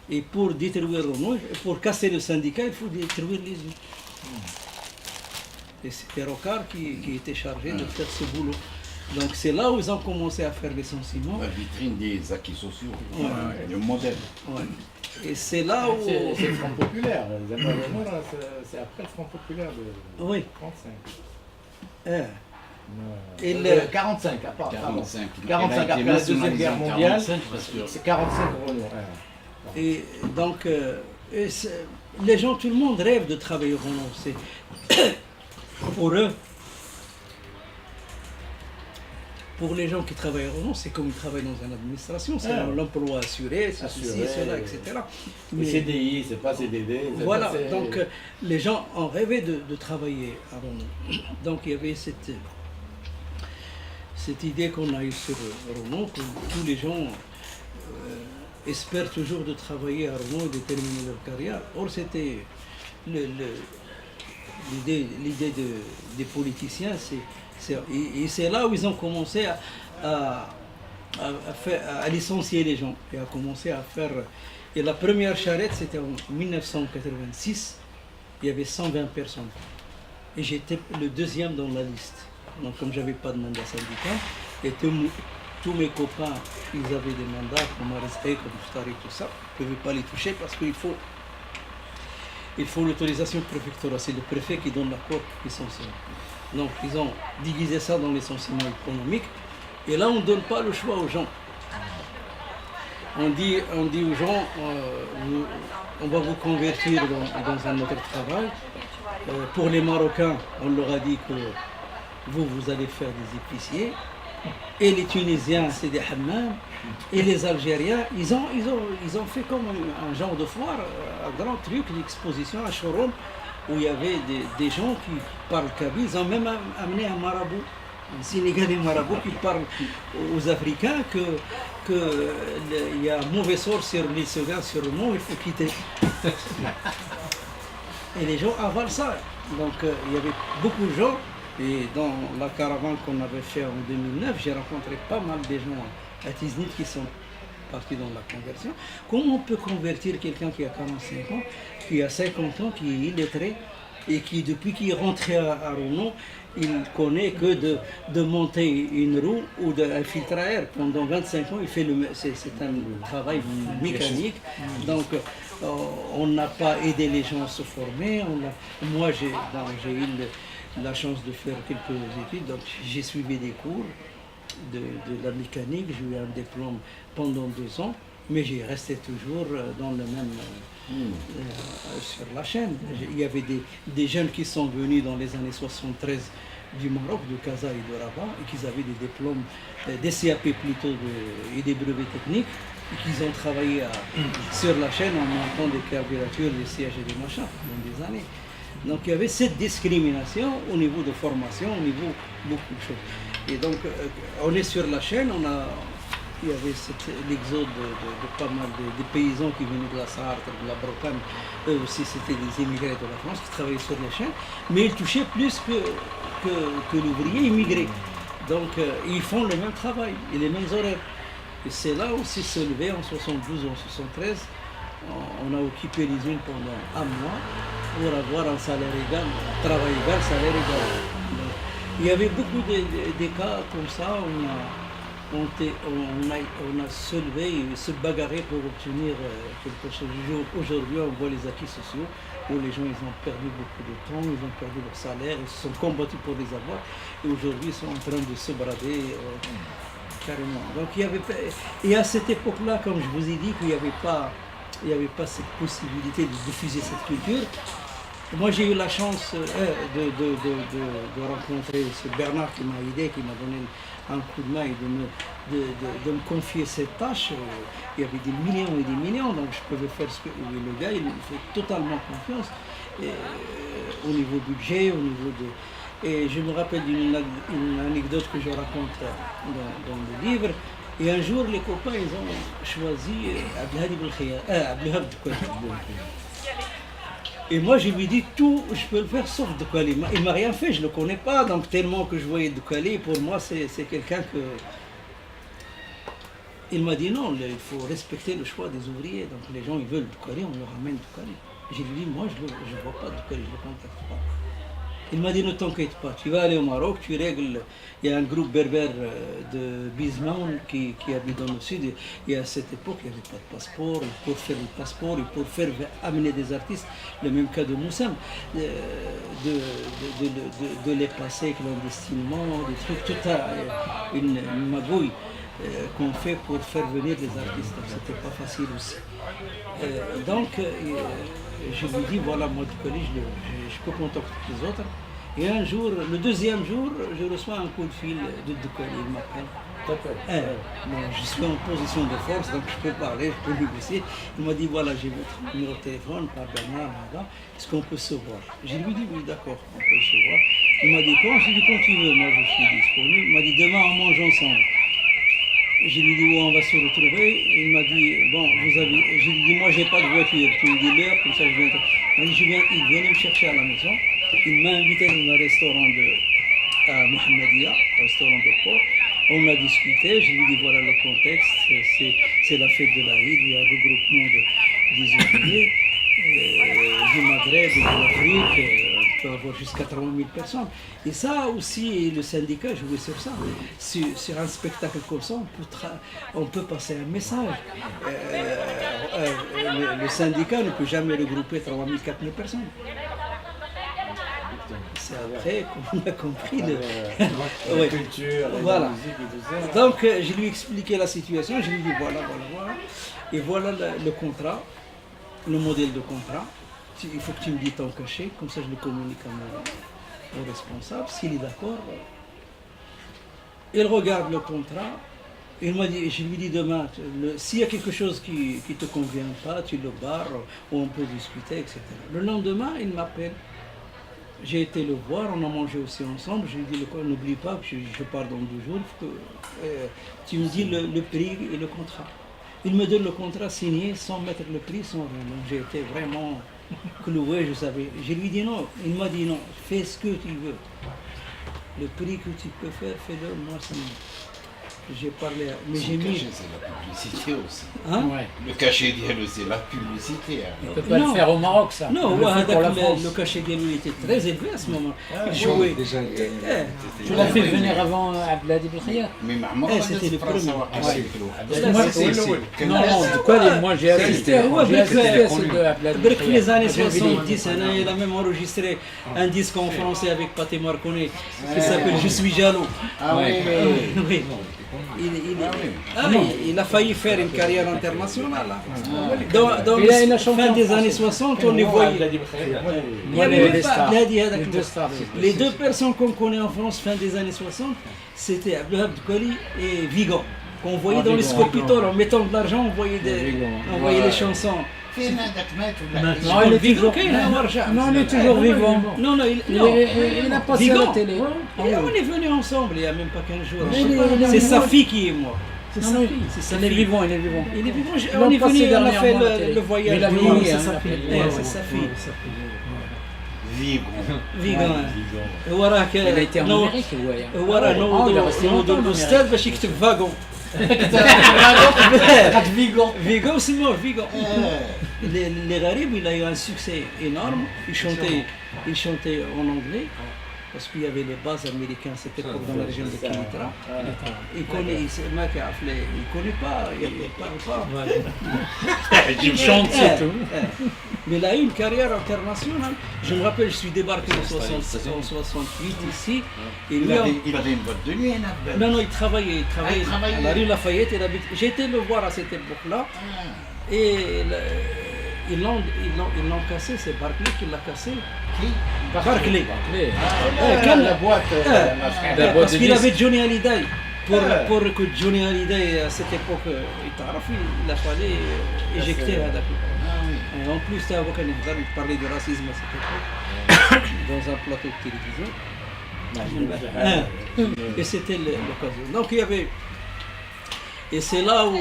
Et pour détruire Renault, pour casser le syndicat, il faut détruire les autres. Et c'était Rocard qui était chargé de faire ce boulot. Donc c'est là où ils ont commencé à faire les licenciements. La vitrine des acquis sociaux, le modèle. Ouais. Et c'est là où... C'est le Front Populaire. C'est après le Front Populaire de Oui. 35. Et 45, à part. 45. 45 après la Deuxième Guerre mondiale. C'est 45 Renault. Et donc, les gens, tout le monde rêve de travailler au Renault. C'est pour eux. Pour les gens qui travaillent à Renault, c'est comme ils travaillent dans une administration, c'est l'emploi assuré, ceci, cela, etc. Mais CDI, c'est pas CDD. Voilà, donc les gens ont rêvé de travailler à Renault. Donc il y avait cette idée qu'on a eue sur Renault, que tous les gens espèrent toujours de travailler à Renault et de terminer leur carrière. Or c'était l'idée des politiciens, et c'est là où ils ont commencé à licencier les gens et à commencer à faire. Et la première charrette, c'était en 1986, il y avait 120 personnes. Et j'étais le deuxième dans la liste. Donc comme je n'avais pas de mandat syndical, et tous mes copains, ils avaient des mandats comme Arizé, comme Moustari, tout ça, je ne pouvais pas les toucher parce qu'il faut l'autorisation préfectorale. C'est le préfet qui donne l'accord licenciement. Donc ils ont divisé ça dans les licenciements économiques. Et là, on ne donne pas le choix aux gens. On dit aux gens, on va vous convertir dans un autre travail. Pour les Marocains, on leur a dit que vous allez faire des épiciers. Et les Tunisiens, c'est des hammams. Et les Algériens, ils ont fait comme un genre de foire, un grand truc, une exposition à Choron, où il y avait des gens qui parlent kabyle. Ils ont même amené un marabout, un Sénégalais marabout qui parle aux Africains qu'il y a un mauvais sort sur l'île Sénégal, sur le nom, il faut quitter. Et les gens avalent ça. Donc il y avait beaucoup de gens. Et dans la caravane qu'on avait fait en 2009, j'ai rencontré pas mal de gens à Tiznit qui sont partis dans la conversion. Comment on peut convertir quelqu'un qui a 45 ans, qui a 50 ans, qui est illettré, et qui, depuis qu'il est rentré à Rouen, il connaît que de monter une roue ou un filtre à air. Pendant 25 ans, il fait c'est un travail mécanique. Donc, on n'a pas aidé les gens à se former. Moi, j'ai eu la chance de faire quelques études, donc j'ai suivi des cours de la mécanique. J'ai eu un diplôme pendant 2 ans, mais j'ai resté toujours dans le même... sur la chaîne. Il y avait des jeunes qui sont venus dans les années 73 du Maroc, de Casa et de Rabat, et qui avaient des diplômes, des CAP plutôt et des brevets techniques, et qui ont travaillé sur la chaîne en montant des carburatures, des sièges et des machins pendant des années. Donc il y avait cette discrimination au niveau de formation, au niveau de beaucoup de choses. Et donc on est sur la chaîne, il y avait l'exode de pas mal de paysans qui venaient de la Sarthe, de la Bretagne. Eux aussi, c'était des immigrés de la France qui travaillaient sur les chaînes, mais ils touchaient plus que l'ouvrier immigré. Donc, ils font le même travail et les mêmes horaires. Et c'est là aussi se levé en 72 ou en 73. On a occupé l'usine pendant 1 mois pour avoir un salaire égal, travail égal, salaire égal. Donc, il y avait beaucoup de cas comme ça. On a se levé et se bagarré pour obtenir quelque chose. Aujourd'hui, on voit les acquis sociaux où les gens ils ont perdu beaucoup de temps, ils ont perdu leur salaire, ils se sont combattus pour les avoir et aujourd'hui ils sont en train de se brader carrément. Donc et à cette époque-là, comme je vous ai dit, qu'il n'y avait pas cette possibilité de diffuser cette culture. Moi, j'ai eu la chance de rencontrer ce Bernard qui m'a aidé, qui m'a donné un coup de main et de me confier cette tâche. Il y avait des millions et des millions, donc je pouvais faire ce que le gars, il me fait totalement confiance au niveau budget, au niveau de... Et je me rappelle d'une anecdote que je raconte dans le livre. Et un jour, les copains, ils ont choisi Abdelhad Et moi, je lui dis tout, je peux le faire sauf Doukali. Il ne m'a rien fait, je ne le connais pas, donc tellement que je voyais Doukali, pour moi, c'est quelqu'un que... Il m'a dit non, il faut respecter le choix des ouvriers. Donc les gens, ils veulent Doukali, on leur ramène Doukali. Je lui dis, moi, je ne vois pas Doukali, je ne le contacte pas. Il m'a dit, ne t'inquiète pas, tu vas aller au Maroc, tu règles... Il y a un groupe berbère de Bismaoun qui habite dans le sud, et à cette époque, il n'y avait pas de passeport. Pour faire le passeport, et pour amener des artistes, le même cas de Moussam, de les passer clandestinement, des trucs, toute une magouille qu'on fait pour faire venir des artistes. Donc c'était pas facile aussi. Donc, je lui dis, voilà, moi, du collège, je peux contacter les autres. Et un jour, le deuxième jour, je reçois un coup de fil de Doukali, il m'appelle. Bon, je suis en position de force, donc je peux parler, je peux négocier. Il m'a dit, voilà, j'ai votre numéro de téléphone par Bernard, est-ce qu'on peut se voir? Je lui ai dit, oui, d'accord, on peut se voir. Il m'a dit, quand? Je lui ai dit, quand tu veux, moi je suis disponible. Il m'a dit, demain on mange ensemble. Je lui ai dit, où on va se retrouver. Il m'a dit, bon, je lui ai dit, moi j'ai pas de voiture, tu me dis l'heure, comme ça je viens. Il m'a dit, il venait me chercher à la maison. Il m'a invité dans un restaurant à Mohammedia, un restaurant de port. On a discuté, je lui ai dit voilà le contexte, c'est la fête de l'Aïd, il y a un regroupement des ouvriers du Maghreb et de l'Afrique, on peut avoir jusqu'à 80 000 personnes. Et ça aussi, le syndicat jouait sur ça. Sur un spectacle comme ça, on peut passer un message. Le syndicat ne peut jamais regrouper 3 000, 4 000 personnes. C'est après qu'on a compris la culture, voilà. la musique et tout ça. Donc je lui ai expliqué la situation, je lui ai dit voilà. Et voilà le contrat, le modèle de contrat. Il faut que tu me dises ton cachet, comme ça je le communique à mon responsable. S'il est d'accord, il regarde le contrat. Il m'a dit, je lui dis demain, s'il y a quelque chose qui ne te convient pas, tu le barres, ou on peut discuter, etc. Le lendemain, il m'appelle. J'ai été le voir, on a mangé aussi ensemble. Je lui ai dit, n'oublie pas que je pars dans 2 jours, tu me dis le prix et le contrat. Il me donne le contrat signé sans mettre le prix, sans rien. Donc j'ai été vraiment cloué, je savais. Je lui ai dit non, il m'a dit non, fais ce que tu veux. Le prix que tu peux faire, fais-le, moi ça me... J'ai parlé, mais Son j'ai mis. cachet, c'est la publicité aussi. Hein? Ouais. Le cachet d'Yalo, c'est la publicité. On Alors. peut pas Non. le faire au Maroc, ça. Non, On le fait pour la France. le cachet d'Yalou il était très élevé à ce moment. Il oui, jouait. déjà, Tu l'as fait venir avant Abdelhadi Belkhayat. Mais Mahmoud, c'était le premier. Moi, c'est non, non, de quoi moi j'ai assisté ouais, j'ai assisté à celle de Avec Abdelhadi les années Belkhayat. 70, il a même enregistré un disque en français avec Pathé Marconnet qui s'appelle Je suis jaloux. Ah oui, Oui. Il a failli faire une carrière internationale. Dans Il a la chanté fin en des français. années 60, on les voyait. Il y avait même pas Abdelhadi Hadak. Les deux stars. Les deux personnes qu'on connaît en France fin des années 60, c'était Abdelhab Douali et Vigan. Qu'on voyait dans les scopitors en mettant de l'argent, on voyait les chansons. فين هذاك مات ولا Non, il est Vigan, toujours كاين هو رجع. Non, il est toujours vivant. Non, non, Il a passé à la Vigan. télé. Et on est venus ensemble il n'y a même pas 15 jours. Mais il est C'est sa vivant. fille qui est morte. C'est Non, sa non, fille. C'est sa il est fille. vivant, il est vivant. Il est vivant. Ils On l'ont est passé venu, on a dernièrement fait à la télé. le voyage. Mais il a de- vieilli, c'est hein, sa il a fille. fait- C'est sa fille. Vigo. Vigan. وراك Il a été en Amérique, ouais. ورا il est resté longtemps en الاستاذ باش يكتب فاغون Vigan. Vigan c'est moi Vigan. Les Gharib il a eu un succès énorme. Il chantait en anglais parce qu'il y avait les bases américaines à cette époque dans la région de Kinitra. Il connaît, il connaît pas, il parle pas. Il chante, c'est tout. Mais il a eu une carrière internationale. Je me rappelle, je suis débarqué en 68 ici. Et lui, Il avait une boîte de nuit, hein, non, il travaillait. il travaillait. À la rue Lafayette. J'ai été le voir à cette époque-là. Et ils l'ont cassé, c'est Barclay qui l'a cassé. Qui Barclay. La boîte, la frère. Parce qu'il avait Johnny Hallyday. Pour que Johnny Hallyday à cette époque, il a fallu éjecter هذاك. Et en plus, il parlait de racisme à cette époque, dans un plateau de télévision. Et c'était l'occasion. Donc il y avait. Et c'est là où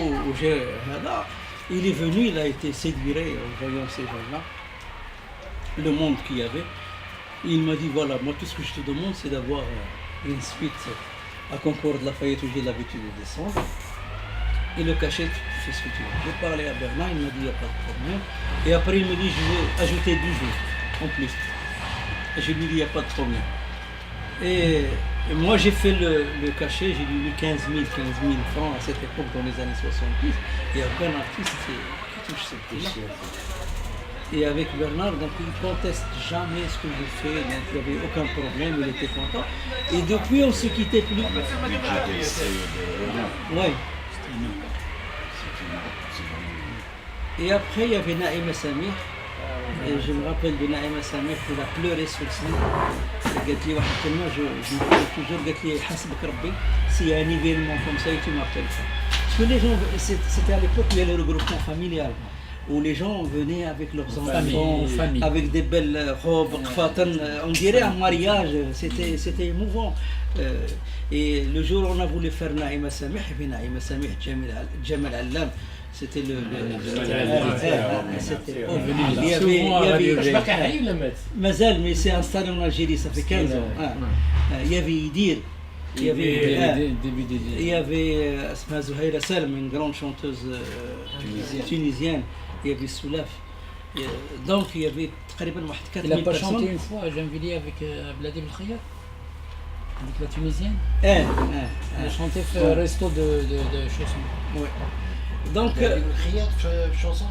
il est venu, il a été séduit en voyant ces gens-là, le monde qu'il y avait. Il m'a dit voilà, moi tout ce que je te demande, c'est d'avoir une suite à Concorde de Lafayette où j'ai l'habitude de descendre. Et le cachet, tu fais ce que tu veux. J'ai parlé à Bernard, il m'a dit il n'y a pas de problème. Et après il me dit je vais ajouter 12 jours en plus. Et je lui dis il n'y a pas de problème. Et moi j'ai fait le cachet, j'ai lui mis 15 000 francs à cette époque dans les années 70. Il n'y a aucun artiste qui touche ce prix-là. Et avec Bernard, donc il ne conteste jamais ce que je fais, donc il n'y avait aucun problème, il était content. Et depuis on ne se quittait plus. Ouais. Et après, il y avait Naïma Samir. Et je me rappelle de Naïma Samir qui a pleuré sur scène. Elle dit tellement, je me rappelle toujours, elle dit Hasbak Rabbi, s'il y a un événement comme ça, tu m'appelles. Parce que les gens, c'était à l'époque où il y avait le regroupement familial, où les gens venaient avec leurs enfants, avec des belles robes, on dirait un mariage, c'était émouvant. Et le jour où on a voulu faire Naïma Samir, il y avait Naïma Samir, Jamal Allam. C'était c'était il y avait Mazal, mais c'est installé en Algérie, ça fait 15 ans. Il y avait Idir, il y avait Asma Zouhaïra Salm, une grande chanteuse tunisienne, il y avait Soulaf. Donc il y avait pratiquement 4 000 personnes. Il n'a pas chanté une fois à Gennevilliers avec Abdelhadi Belkhayat, avec la tunisienne. Il a chanté au resto de chansons. Ouais. Donc, chanson.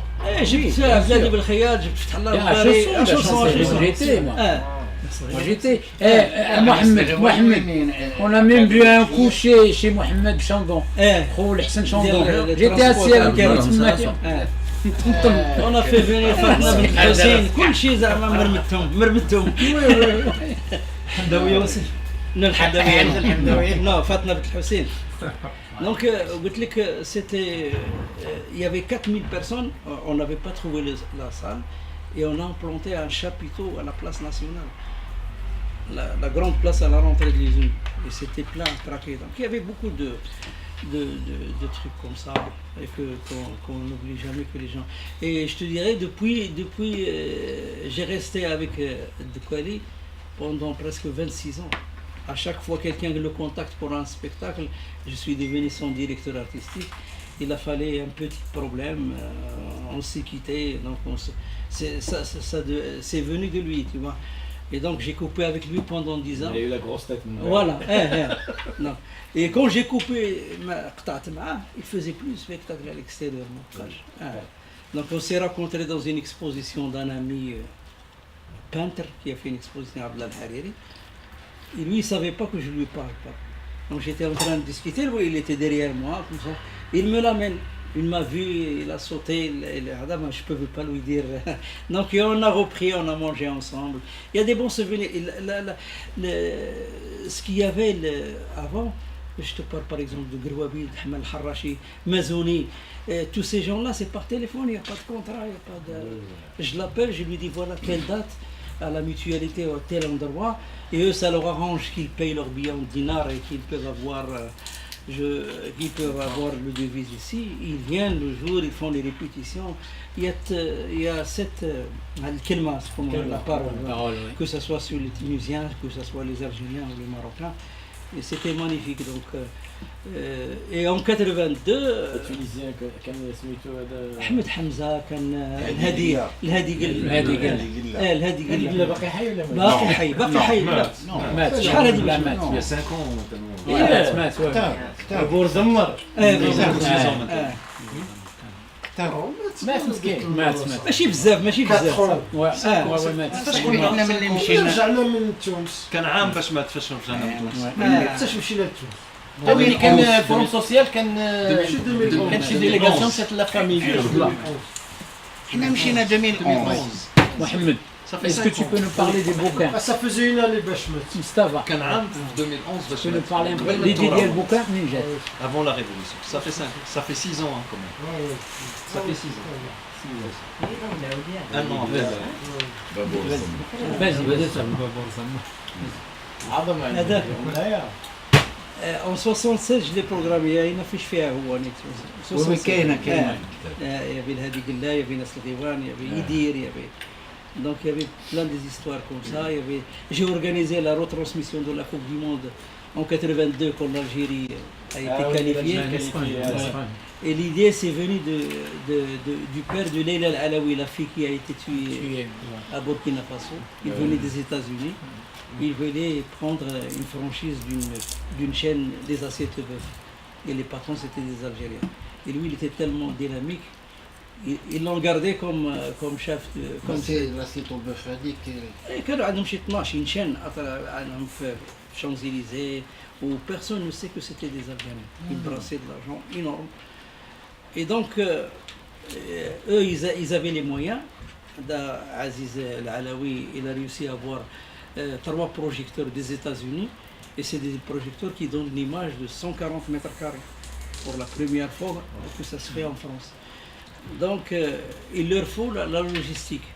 جبت Abdelhadi Belkhayat, جبت فتح الله الباري chanson. J'étais, moi. Moi j'étais. Mohamed, on a même bu un coup chez Mohamed Chandon. Khoul Hassan Chandon. J'étais assis avec elle. On a fait venir Fatna bint Hussein, كل شيء زعما مرمتهم. حمداوية Non, الحمداوية. Non, Fatna bint Hussein. Donc, il y avait 4000 personnes, on n'avait pas trouvé la salle et on a implanté un chapiteau à la place nationale, la grande place à la rentrée de l'usine. Et c'était plein, craqué. Donc il y avait beaucoup de trucs comme ça et qu'on n'oublie jamais que les gens. Et je te dirais, depuis j'ai resté avec Douali pendant presque 26 ans. À chaque fois quelqu'un le contacte pour un spectacle, je suis devenu son directeur artistique. Il a fallu un petit problème, on s'est quitté, donc c'est venu de lui, tu vois. Et donc j'ai coupé avec lui pendant 10 ans. Il a eu la grosse tête. Voilà. Non. Et quand j'ai coupé, il faisait plus de spectacles à l'extérieur. Donc on s'est rencontrés dans une exposition d'un ami peintre qui a fait une exposition à Abdel Hariri. Et lui, il ne savait pas que je ne lui parle pas. Donc j'étais en train de discuter, lui, il était derrière moi, comme ça. Il me l'amène. Il m'a vu, il a sauté, je ne peux pas lui dire. Donc on a repris, on a mangé ensemble. Il y a des bons souvenirs. Ce qu'il y avait avant, je te parle par exemple de Grouabi, de Hamal Harachi, Mazouni, tous ces gens-là, c'est par téléphone, il n'y a pas de contrat, il n'y a pas de... Je l'appelle, je lui dis voilà telle date, à la mutualité ou à tel endroit, et eux, ça leur arrange qu'ils payent leur billet en dinars et qu'ils peuvent avoir... ils peuvent avoir le devise ici, ils viennent le jour, ils font les répétitions. Il y a cette la parole, que ce soit sur les Tunisiens, que ce soit les Algériens ou les Marocains. Et c'était magnifique. Donc, et en 82 التونسيين كان سميتو هذا احمد حمزه كان الهادي قال باقي حي ولا باقي حي مات شحال هذه مات Il y a 5 ans مات بور زمر مات مسكين مات ماشي بزاف مات حنا ملي مشينا رجعنا من تونس كان عام باش مات فاش رجعنا من تونس حتى مشينا لتونس ملي كان فورم سوسيال كان كان شي ديليغاسيون تاع لا فامي حنا مشينا 2011 محمد est-ce que tu peux nous parler des bouquins Ça faisait une année باش مات Mustafa, كان عام 2011 باش tu peux nous مات parler un peu des ديال البوكان منين جات avant la révolution. Ça fait 6 ans hein, quand même. Ça fait 6 ans. Un an après. vas-y عظمه هذا. هنايا En 76 je l'ai programmé, il n'a فيش فيها هو كاينه il y avait الهادي قلا, il y avait Nasr Diwan, il y avait Idir, il y avait... Donc il y avait plein des histoires comme ça. J'ai organisé la retransmission de la Coupe du Monde en 82 quand l'Algérie a été qualifiée. Et l'idée c'est venu du père de Leila Al-Alawi, la fille qui a été tuée à Burkina Faso. Il venait des États-Unis. Il voulait prendre une franchise d'une chaîne des assiettes de bœuf. Et les patrons c'était des Algériens. Et lui il était tellement dynamique. Ils l'ont gardé comme chef de... l'assiette au bœuf هذيك كانوا عندهم شي 12 chaîne عندهم في Champs-Élysées où personne ne sait que c'était des Algériens. Ils brassaient de l'argent énorme. Et donc, eux, ils avaient les moyens. Aziz Al-Alawi, il a réussi à avoir 3 projecteurs des États-Unis. Et c'est des projecteurs qui donnent une image de 140 mètres carrés. Pour la première fois que ça se fait en France. Donc, il leur faut la logistique,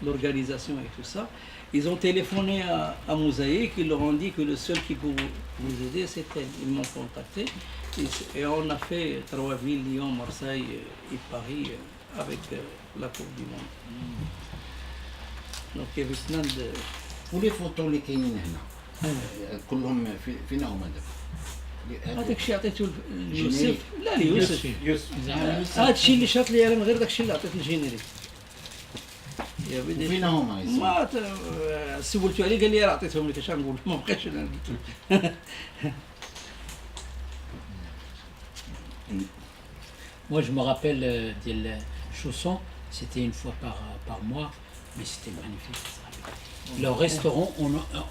l'organisation et tout ça. Ils ont téléphoné à Mosaïque, ils leur ont dit que le seul qui peut vous aider, c'est elle. Ils m'ont contacté et on a fait 3 villes, Lyon, Marseille et Paris avec la Coupe du Monde. Donc, il y avait plein de... ولي فوتو اللي كاينين هنا كلهم فينا هما دابا هذاك الشيء عطيته ليوسف. لا ليوسف. يوسف هذا الشيء اللي شاط لي انا من غير داك الشيء اللي عطيت الجينيريك. يا ودي فينا هما ما سولتو عليه قال لي راه عطيتهم لك. اش غنقول ما بقيتش انا قلت له. Moi, je me rappelle des chaussons, c'était une fois par mois, mais c'était magnifique. Le restaurant,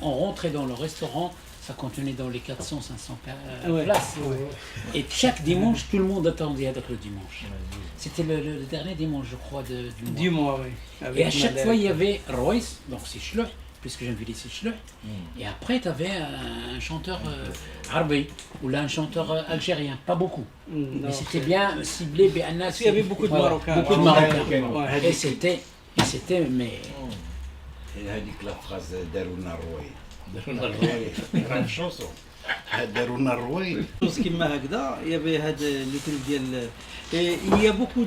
on rentrait dans le restaurant, ça contenait dans les 400-500 places. Et chaque dimanche, tout le monde attendait avec le dimanche. C'était le dernier dimanche, je crois, du mois. Oui. Et à chaque fois, il y avait Royce, donc c'est Schluch, puisque j'aime bien c'est Schluch. Et après, tu avais un chanteur arabe, ou là un chanteur algérien, pas beaucoup. Mais c'était bien ciblé. Il y avait beaucoup de Marocains. Beaucoup de Marocains. Et c'était, mais... هذيك لا فراز داروا لنا الروي راه الشوصو داروا لنا الروي كيما هكذا il y avait le truc ديال il y a beaucoup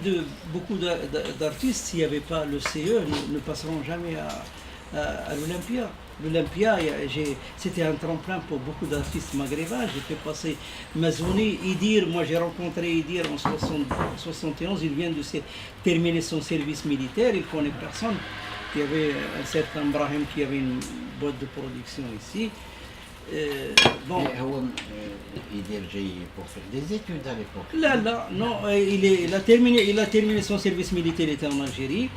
d'artistes s'il n'y avait pas le CE ne passeront jamais à l'Olympia. L'Olympia, c'était un tremplin pour beaucoup d'artistes maghrébins. J'ai fait passer Mazouni, Idir. Moi, j'ai rencontré Idir en 71. Il vient de terminer son service militaire. Il connaît personne. Il y avait un certain Brahim qui avait une boîte de production ici. Bon. Il pour faire des études à l'époque. Là, non, il a terminé son service militaire, il était en Algérie.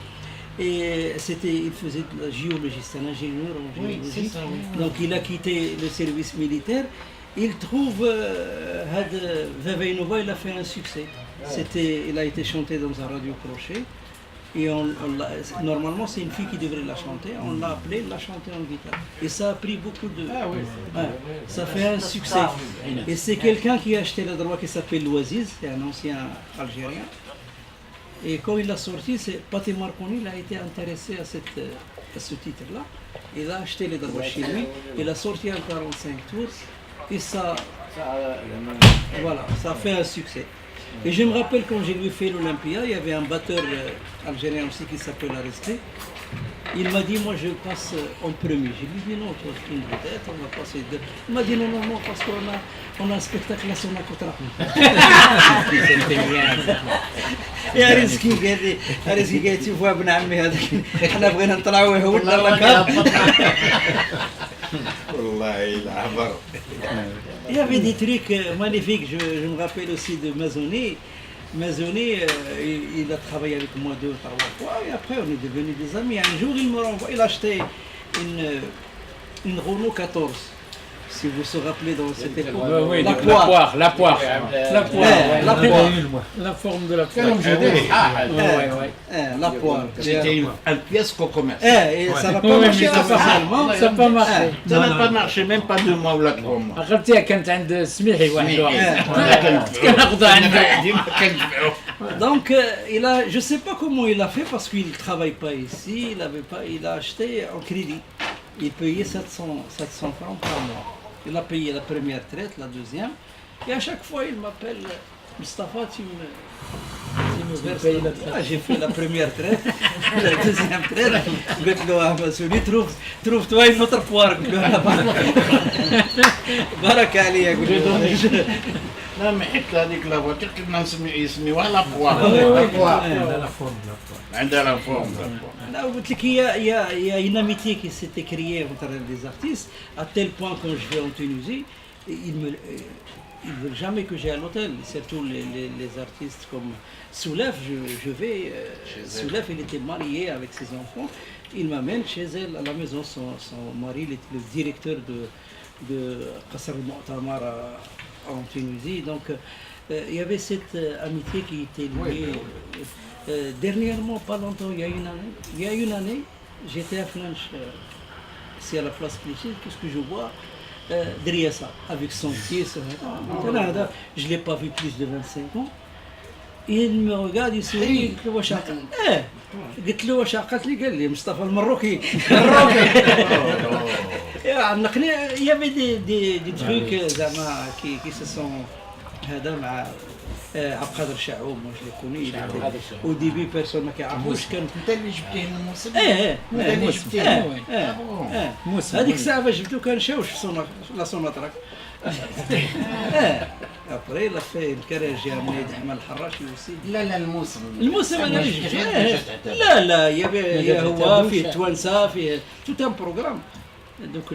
Et il faisait de la géologie, c'est un ingénieur en géologie. Oui, c'est ça, oui. Donc il a quitté le service militaire. Il trouve Vavainova, il a fait un succès. Il a été chanté dans un radio crochet. Et normalement, c'est une fille qui devrait la chanter. On l'a appelée, l'a chantée en guitare. Et ça a pris beaucoup de. Ça fait un succès. Et c'est quelqu'un qui a acheté le droit qui s'appelle Louaziz, c'est un ancien Algérien. Et quand il l'a sorti, Patti Marconi il a été intéressé à ce titre-là. Il a acheté les droits chez lui. Il a sorti en 45 tours. Et ça a fait un succès. Et je me rappelle quand j'ai lui fait l'Olympia, il y avait un batteur algérien aussi qui s'appelle Arresté. Il m'a dit, moi je passe en premier. J'ai lui dit non, tu as pris une vedette, on va passer deux. Il m'a dit non, parce qu'on a un spectacle à Sona Kotra. Et Arresté قال لي tu vois ابن عمي هذاك احنا بغينا نطلعوا هو ولا والله العبر. Il y avait des trucs magnifiques, je me rappelle aussi de Mazouni. Mazouni, il a travaillé avec moi 2 ou 3 fois et après on est devenus des amis. Un jour il me renvoie, il a acheté une Renault 14. Si vous vous rappelez dans cette époque. Oui, la poire. La forme de la poire. La poire. C'était une pièce qu'on commerce. Et ça n'a pas marché officiellement. Ça n'a pas marché. Ça n'a pas marché, même pas 2 mois ou 3 mois. عقلتيها كانت عند سميحي واحد Donc, je ne sais pas comment il a fait parce qu'il ne travaille pas ici, il a acheté en crédit. Il payait 700 francs par mois. Il a payé la première traite, la deuxième. Et à chaque fois, il m'appelle, Mustapha, tu me verses. J'ai fait la première traite, la deuxième traite. Je lui ai dit, trouve-toi une autre poire. Barak عليك. لا ما حتى هذيك لا فواتير كنا يسميوها لا بوار. عندها لا فورم عندها لا فورم. Là, il y a une amitié qui s'était créée entre les artistes, à tel point quand je vais en Tunisie, ils ne veulent jamais que j'aille à l'hôtel, surtout les artistes comme Soulef, je vais, Soulef il était marié avec ses enfants, il m'amène chez elle à la maison, son mari il était le directeur de Qasr al-Mu'tamar en Tunisie, donc il y avait cette amitié qui était liée. Dernièrement, pas longtemps, il y a une année, j'étais à Flanche, c'est à la place Clichy, qu'est-ce que je vois Driassa, avec son pied, je ne l'ai pas vu plus de 25 ans. Il me regarde, il sourit, قلت له واش عقلت؟ قلت له واش عقلت لي؟ قال لي مصطفى المروكي. Il y avait des trucs زعما qui se sont هذا مع عبد القادر شعوب moi je l'ai connu au début personne ما كيعرفوش كان انت اللي جبتيه الموسم؟ انت اللي جبتيه؟ هذيك الساعه فاش جبتو كان شاوش في لا سوناتراك ابري لا في الكراج جا منيد احمد الحراشي وسيدي لا الموسم انا اللي جبت لا يا هو فيه توانسه فيه توت ان بروغرام دوك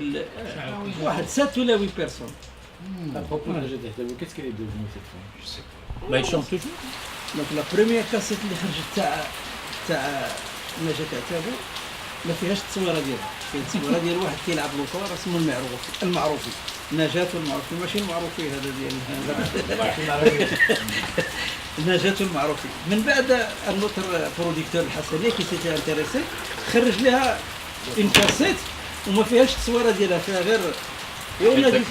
واحد 7 ولا 8 بيرسون. À propos de Najat Hdaoui, qu'est-ce qu'elle est devenue cette femme? Je sais pas. Bah, il chante toujours. Donc la première cassette اللي خرجت تاع نجاة عتابة ما فيهاش التصويره ديالها، فيها التصويره ديال واحد كيلعب لوطوار اسمه المعروفي نجاة المعروفي ماشي المعروفي هذا ديال نجاة المعروفي. من بعد النوتر بروديكتور الحسنية كي سيتي انتريسي خرج لها ان كاسيت وما فيهاش التصويره ديالها، فيها غير يومنا ديك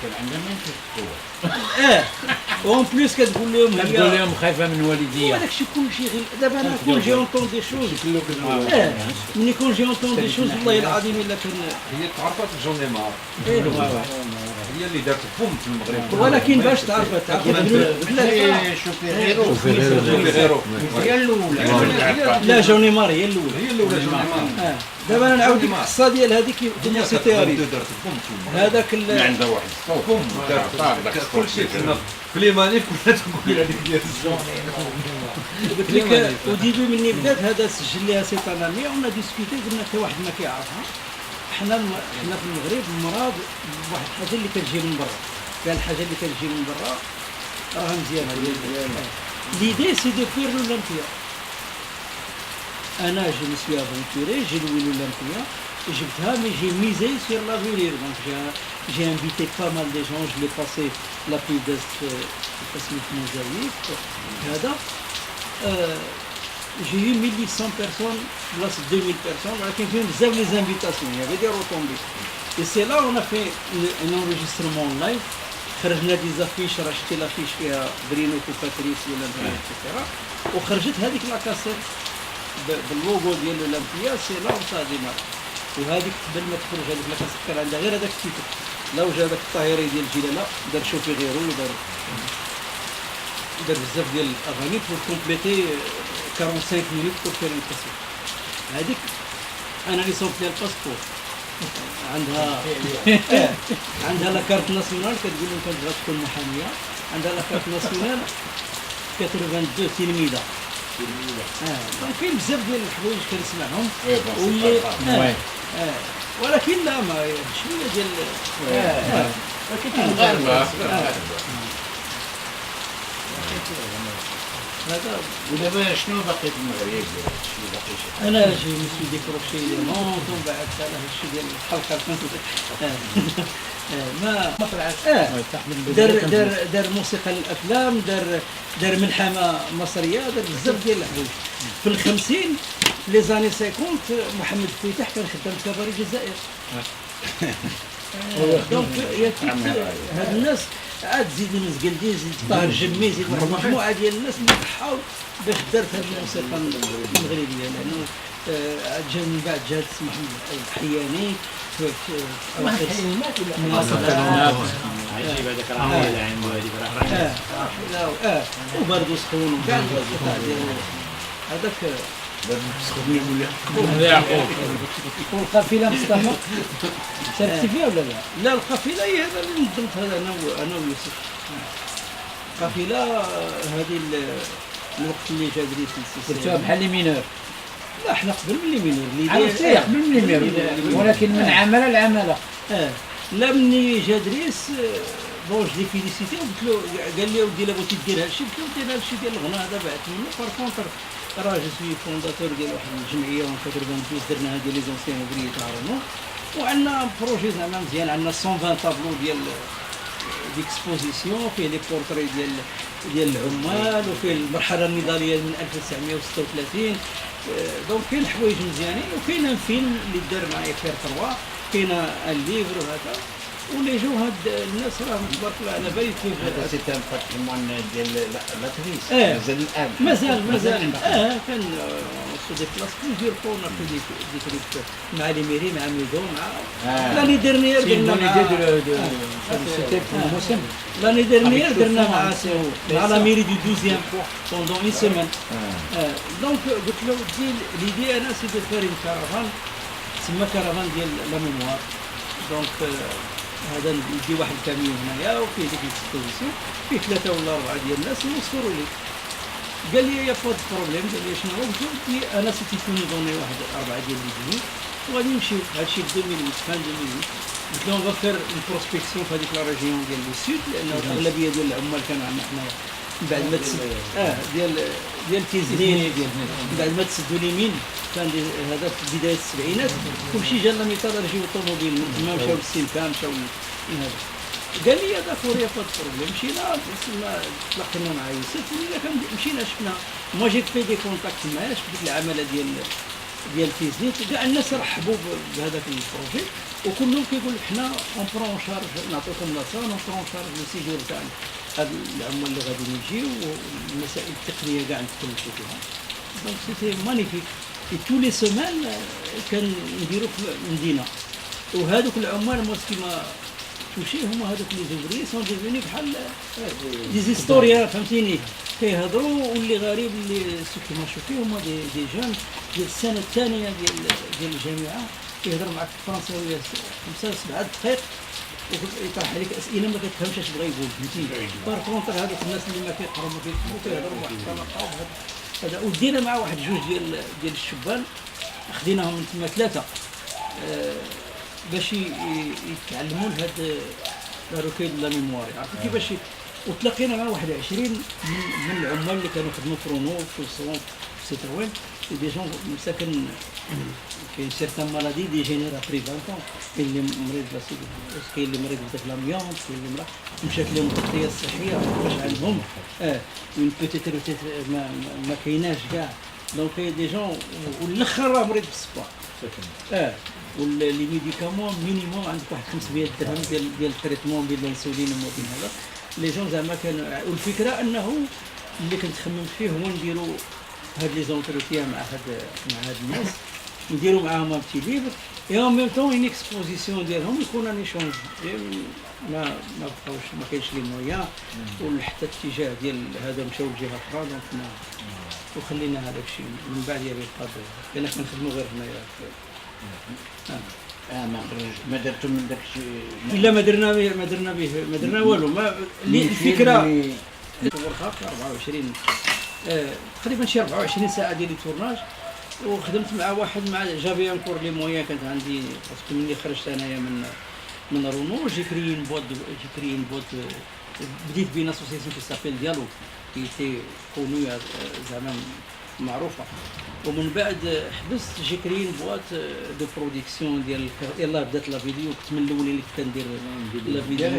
كان عندها ما يمكن وان بليس كتقول لهم كتقول لهم خايفه من والديا. هذاك الشيء كلشي غير دابا انا كون جي اونطون دي شوز ملي كون جي اونطون دي شوز والله العظيم الا كان هي تعرفت جون مار. هي اللي دارت بوم في المغرب. ولكن باش تعرف شوفي غيرو غيرو هي الاولى لا جوني مار هي الاولى. هي اللي ولا جماعه. دابا انا نعاود لك القصه ديال هذيك كما سيتياري دارت بوم في المغرب. هذاك اللي عندها واحد الصوت بوم دارت كلشي كنا في لي مانيف كنا تنقول هذيك ديال الجون. قلت لك وديبي مني بدات هذا سجل لها سيطاناميه ونا ديسكوتي قلنا حتى واحد ما كيعرفها. حنا في المغرب مراد واحد الحاجه اللي كتجي من برا، قال الحاجه اللي كتجي من برا راها مزيانه. ليدي سي دو فير لولمبيا. انا جو مي سوي افونتوري جي لوي لولمبيا جبتها مي جي ميزي سير لافينير. دونك جي انفيتي با مال دي جون جو لي باسي لا بلو داست في قسم المزايف هذا. J'ai eu 1800 personnes, là c'est 2000 personnes, qui ont fait les invitations, il y avait des retombées. Et c'est là où on a fait un enregistrement live, خرجنا des affiches, racheté l'affiche فيها برينو وباتريس والأولمبيا etc. وخرجت هذيك لا كاسيت باللوغو ديال الأولمبيا. سي لا وصا ديمار. وهذيك قبل ما تخرج هذيك لا كاسيت كان عندها غير هذاك التيتر. لا وجا هذاك الطاهري ديال الجلاله دار شوفي غيرو ودار بزاف ديال الاغاني pour compléter 45 minutes pour faire une cassette. هذيك انا اللي صوبت لها الباسبور. عندها لا كارت ناسيونال كتقول لهم كتبغى تكون محاميه. عندها لا كارت ناسيونال 82 تلميذه. دونك كاين بزاف ديال الحوايج كنسمعهم واللي ولكن لا ما شويه ديال هذا. ودابا شنو باقي في المغرب؟ شنو باقي شي انا جي مسوي ديكروشي لي مونط ومن بعد على هادشي ديال الحلقه ما دار موسيقى للافلام، دار ملحمه مصريه، دار بزاف ديال الحوايج. في الخمسين لي زاني 50 محمد فتيح كان خدام في كباري الجزائر. دونك هاد الناس عاد زيد المزقلدي زيد طاهر جمي زيد واحد المجموعه ديال الناس اللي ضحاو باش دارت هاد الموسيقى المغربيه. لانه عاد جا من بعد جا محمد الحياني عجيب هذاك العمل اللي عنده هذيك وبرد وسخون وكاع الموسيقى ديالو هذاك والقافله مصطفى شاركتي فيها ولا لا؟ لا القافله هي هذا اللي نظمت هذا انا ويوسف. القافله هذه الوقت اللي جا دريس درتوها بحال لي مينور. لا احنا قبل من لي مينور اللي عرفتي قبل من لي مينور ولكن من عمله لعمله. لا مني جا دريس بون جو لي فيليسيتي وقلت له قال لي ودي لا بغيتي دير هادشي قلت له دير هادشي ديال الغناء هذا بعت منه. بار كونتر راه جو سوي فونداتور ديال واحد الجمعيه اون 92 درنا هذه لي زونسيان اوبريي تاع رونو وعندنا بروجي زعما مزيان. عندنا 120 طابلو ديال ديكسبوزيسيون فيه لي بورتري ديال العمال وفيه المرحله النضاليه من 1936. دونك كاين حوايج مزيانين وكاين ان فيلم اللي دار معايا فير 3 كاين ان ليفر وهذا واللي جو هاد الناس راه تبارك الله انا باين كيف سي ان باتريمون ديال لاتريس مازال الان مازال كان سو دي بلاص بليزيور فوا اون ابري دي تريك مع لي ميري مع ميدو مع لاني ديرنيير درنا لاني ديرنيير درنا مع لا ميري دو 12 بوندون اون سيمين. دونك قلت له ودي ليدي انا سي دو فير اون كارافان تسمى كارافان ديال لا ميموار. دونك هذا ندي واحد الكاميون هنايا وفيه ديك الاكسبوزيسيون فيه 3 ولا 4 ديال الناس يوصلوا لي. قال لي يا فوت بروبليم. قال لي شنو هو؟ قلت له انا سيتي كوني دوني واحد 4 ديال لي جنيه وغادي نمشيو هادشي في 2008 كان 2008. قلت له اون فير اون بروسبكسيون في هذيك لا ريجيون ديال لو سود لان الاغلبيه ديال العمال كانوا عندنا حنايا من بعد ما تسد ديال تيزنين من بعد ما تسدوا اليمين كان هذا في بدايه السبعينات كلشي جا لاميطال رجيو الطوموبيل من تما مشاو للسيمكان مشاو هذا. قال لي هذا فوريا با بروبليم. مشينا تلاقينا مع يوسف مشينا شفنا موا جيت في دي كونتاكت معاه في ديك العماله ديال تيزنيت كاع الناس رحبوا بهذاك البروجي وكلهم كيقول لك حنا اون برون شارج نعطيكم لاصال اون برون شارج لو سيجور تاع هاد العمال اللي غادي يجيو والمسائل التقنيه كاع نتكلموا فيها. دونك سيتي مانيفيك. اي تو لي سيمان كان نديرو في المدينه وهذوك العمال كيما توشي هما هذوك لي زوفري سون ديفيني بحال دي زيستوريان فهمتيني كيهضروا واللي غريب اللي سو كيما شوفي هما دي جون ديال السنه الثانيه ديال الجامعه كيهضر معك فرنساويه 5 7 دقائق ويطرح عليك اسئله ما كتفهمش اش بغا يقول فهمتي بار كونتر هذوك الناس اللي ما كيقراو ما كيفهموا كيهضروا بواحد الطريقه هذا ودينا مع واحد جوج ديال الشبان خديناهم من تما 3 باش يتعلموا لهاد لا روكي دو لا ميموار عرفتي كيفاش وتلاقينا مع واحد 20 من العمال اللي كانوا يخدموا في رونو في الصون في سيتروين دي جون مساكن كاين سيرتان مالادي دي جينيرا بري 20 كاين اللي مريض باسيد كاين اللي مريض بداك لاميون كاين اللي مرض مشات لهم التغطيه الصحيه واش عندهم اون بوتيتر ما كايناش كاع دونك دي جون والاخر راه مريض بالصباح واللي ميديكامون مينيموم عندك واحد 500 درهم ديال التريتمون ديال الانسولين ومودين هذا لي جون زعما كان والفكره انه اللي كنت خممت فيه هو نديروا هاد لي زونتروتيان مع هاد الناس نديروا معاهم ان بتي ليبر اي اون ميم طون اون اكسبوزيسيون ديالهم يكون ان ايشونج ما بقاوش ما كاينش لي مويان وحتى الاتجاه ديال هذا مشاو لجهه اخرى دونك وخلينا هذاك الشيء من بعد يا ريت كنا كنخدموا غير هنايا ما درتو من داك الشيء لا ما درنا والو ما الفكره ورخا 24 تقريبا شي 24 ساعه ديال التورناج وخدمت مع واحد مع جافي انكور لي مويان كانت عندي باسكو ملي خرجت انايا من رونو جي كري بوت بديت بين اسوسيسيون كي سابيل ديالو كي تي كونو زعما معروفه ومن بعد حبست جي كري بوات دو برودكسيون ديال يلاه بدات لا فيديو كنت من الاولين اللي كندير لا فيديو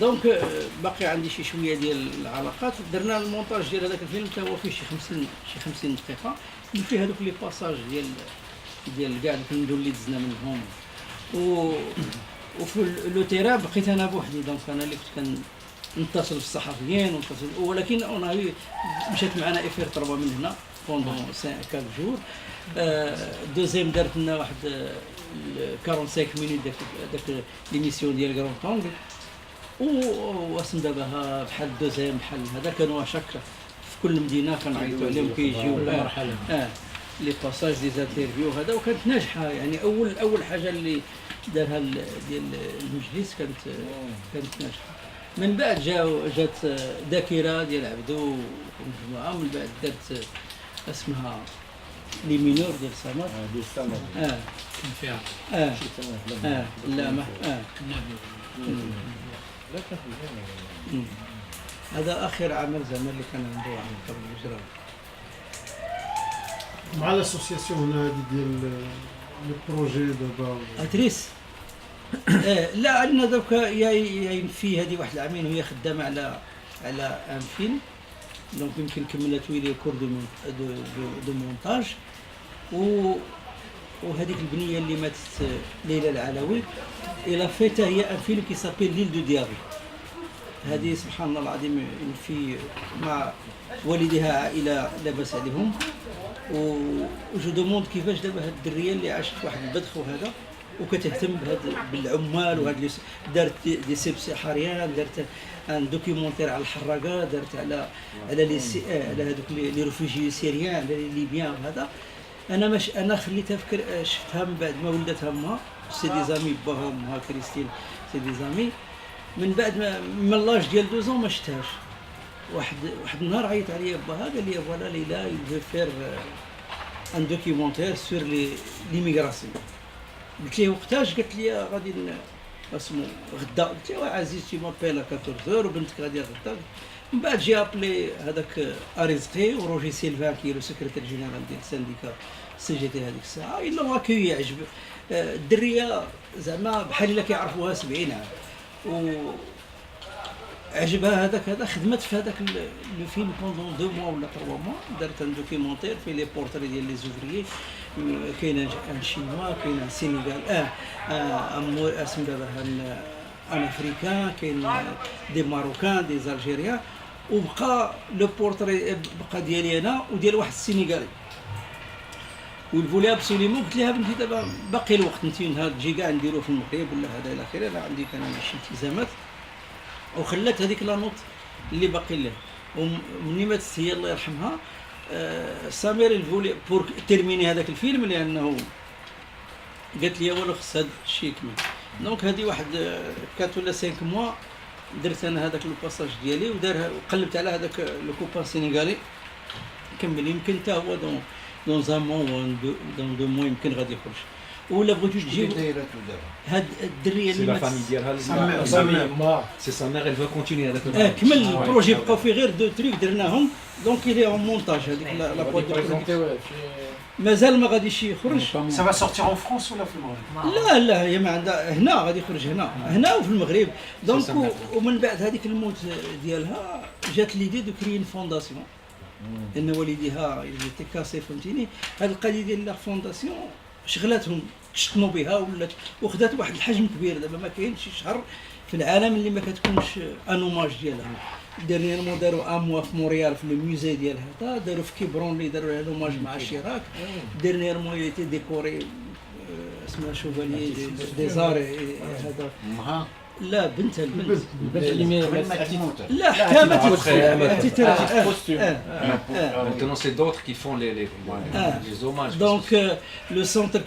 دونك باقي عندي شي شويه ديال العلاقات درنا المونتاج ديال هذاك الفيلم حتى هو فيه شي 50 دقيقه اللي فيه هذوك لي باساج ديال كاع الفندق اللي دزنا منهم وفي لو تيران بقيت انا بوحدي دونك انا اللي كنت نتصل بالصحفيين ولكن انا مشات معنا افير طربه من هنا بوندون 4 جور دوزيام دارت لنا واحد 45 مينوت داك ليميسيون ديال كرون طونغ واسم دابا بحال دوزيام بحال هذا كانوا شاك في كل مدينه كنعيطوا عليهم كيجيو مرحله لي باساج دي زانترفيو هذا وكانت ناجحه يعني اول حاجه اللي دارها ديال المجلس كانت ناجحه من بعد جات ذاكره ديال عبدو ومجموعه من بعد دارت اسمها لي مينور ديال سامر ديال سامر كان فيها لا ما لا كان هذا اخر عمل زعما اللي كان عنده عن قبل الهجره مع لاسوسياسيون هنا هذه ديال لو بروجي دابا اتريس لا عندنا دوكا يا في هذه واحد العامين وهي خدامه على ان فيلم دونك يمكن كملت لي كور دو مونتاج وهذيك البنيه اللي ماتت ليلى العلوي الى فيتا هي ان فيلم كي سابيل ليل دو ديابي هذه سبحان الله العظيم في مع والدها عائله لاباس عليهم وجو دوموند كيفاش دابا هاد الدريه اللي عاشت واحد البدخ وهذا وكتهتم بالعمال وهاد دارت دي سيب سحاريان دارت ان دوكيومونتير على الحراقه دارت على على هذوك لي ريفوجي سيريان على لي ليبيان وهذا انا خليتها شفتها من بعد ما ولدت امها سي دي زامي باها امها كريستين سي دي زامي من بعد من لاج ديال 2 ما شفتهاش واحد النهار عيط عليا باها قال لي فوالا ليلى يل فير ان دوكيومونتير سور ليميغراسيون قلت ليه وقتاش قالت لي غادي اسمو غدا قلت له عزيزتي مابيلا 14 وبنتك غادي غدا من بعد جي ابلي هذاك اريزقي وروجي سيلفان كي لو سكرتير جينيرال ديال السانديكا سي جي تي هذيك الساعه الا واكي عجب الدريه زعما بحال الا كيعرفوها 70 عام عجبها هذا خدمت في هذاك لو فيلم بوندون 2 موا ولا 3 موا دارت ان دوكيومونتير في لي بورتري ديال لي زوفريي كاين ان شينوا كاين ان سينيغال اسم دابا ان افريكان كاين دي ماروكان دي زالجيريان وبقى لو بورتري بقى ديالي انا وديال واحد السينيغالي والفولي ابسوليمون قلت لها بنتي دابا باقي الوقت، انت نهار تجي كاع نديرو في المغرب ولا هذا الى اخره، انا عندي كان شي التزامات، وخلات هذيك لا نوت اللي باقي لها. ومني ماتت هي الله يرحمها سمير الفولي بور تيرميني هذاك الفيلم، لانه قالت لي والو خص هذا الشيء يكمل. دونك هذه واحد 4 ولا 5 موا درت انا هذاك لو باساج ديالي، ودارها وقلبت على هذاك لو كوبان سينيغالي كمل، يمكن حتى هو دون زان مون دون 2 موا يمكن غادي يخرج. ولا بغيتو تجيبو هاد الدريه سي اللي لا فامي ديالها سي سا مير، elle veut continuer هذاك كمل البروجي، بقاو فيه غير 2 تريك درناهم، دونك إلي اون مونتاج هذيك لا بواد مازال ما غاديش يخرج. Ça va sortir en France ولا في المغرب؟ لا هي ما عندها هنا، غادي يخرج هنا وفي المغرب. دونك ومن بعد هذيك الموت ديالها جات ليدي دو كري فونداسيون، لان والديها يتي كاسي فهمتيني. هذه القضيه ديال لا فونداسيون شغلاتهم تشتموا بها ولات وخدات واحد الحجم كبير. دابا ما كاينش شي شهر في العالم اللي ما كتكونش انوماج ديالها. ديرنييرمون داروا موا في مونريال في الموزي ديالها، داروا في كيبرون اللي داروا لها لوماج مع شيراك. ديرنييرمون يتي ديكوري اسمها شوفاليي دي زاري هذا. لا بنتها البنت لا حكامات Maintenant, c'est d'autres qui font les hommages. Donc, le centre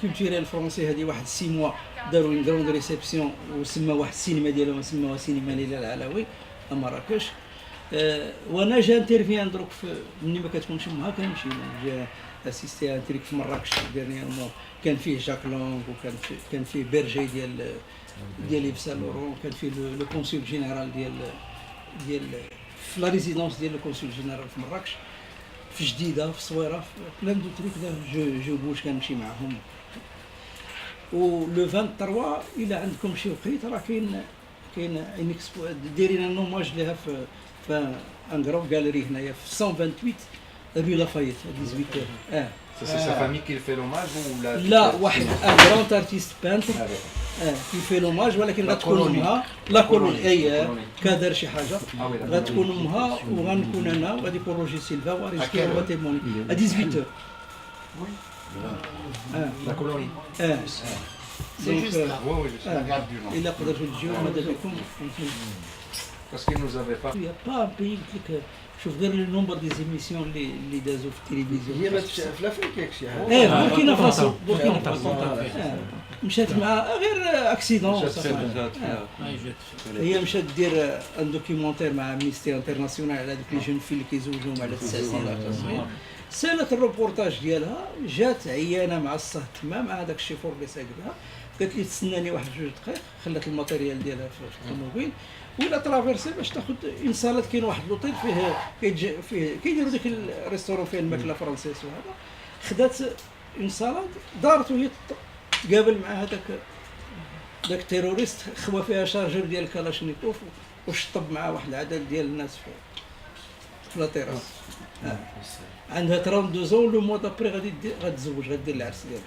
culturel français هذه واحد 6 موا داروا une grande réception وسمى واحد السينما ديالهم سموها سينما ليلى العلوي à مراكش. وانا جا انترفيان دروك ملي ما كتكونش امها كنمشي جا اسيستي انتريك في مراكش ديرنييرمون. كان فيه جاك لونغ، كان فيه بيرجي ديال يف سان لورون، كان فيه لو كونسول جينيرال ديال في لا ريزيدونس ديال لو كونسول جينيرال في مراكش، في جديده، في صويره، في بلان دو تروك جو بوش كنمشي معاهم. و لو 23 الى عندكم شي وقيت راه كاين ان اكسبو دايرين ان اوماج ليها في ان غران غاليري هنايا في 128 رue Lafayette à 18h. C'est sa famille qui fait l'hommage ou la... لا واحد ان grand artiste peintre qui fait l'hommage، ولكن غتكون امها لا كولوني اي كدار شي حاجه غتكون امها وغنكون انا وغادي يكون روجي سيلفا وريسكي وتيموني à 18h. La colonie. C'est juste là. Oui, je sais. Regarde du nom. الا قدرتوا تجيو ماذا بكم. Parce qu'ils nous avaient pas... Il n'y a pas un pays قلت لك شوف غير لو نومبر دي زيميسيون اللي دازوا في التلفزيون. هي ما في لافريك ياك شي حاجه. بوركينا فاسو مشات مع غير اكسيدون. هي مشات دير ان دوكيومونتير مع امنيستي انترناسيونال على دوك لي جون في اللي كيزوجوا على 9 سنين. سالت الروبورتاج ديالها، جات عيانه مع الصهد تما مع هذاك الشيفور اللي ساقدها، قالت لي تسناني واحد 2 دقائق، خلات الماتيريال ديالها في الطوموبيل ولا ترافيرسي باش تاخذ ان صالات. كاين واحد لوطيل فيه كيديروا ديك الريستورون فيه الماكله فرنسيس وهذا. خدات ان صالات دارت وهي تقابل مع داك التيروريست، خوا فيها شارجور ديال كالاشنيكوف وشطب معاه واحد العدد ديال الناس في لا تيراس. عندها 32 زون، لو موا دابري غتزوج، غدير العرس ديالها.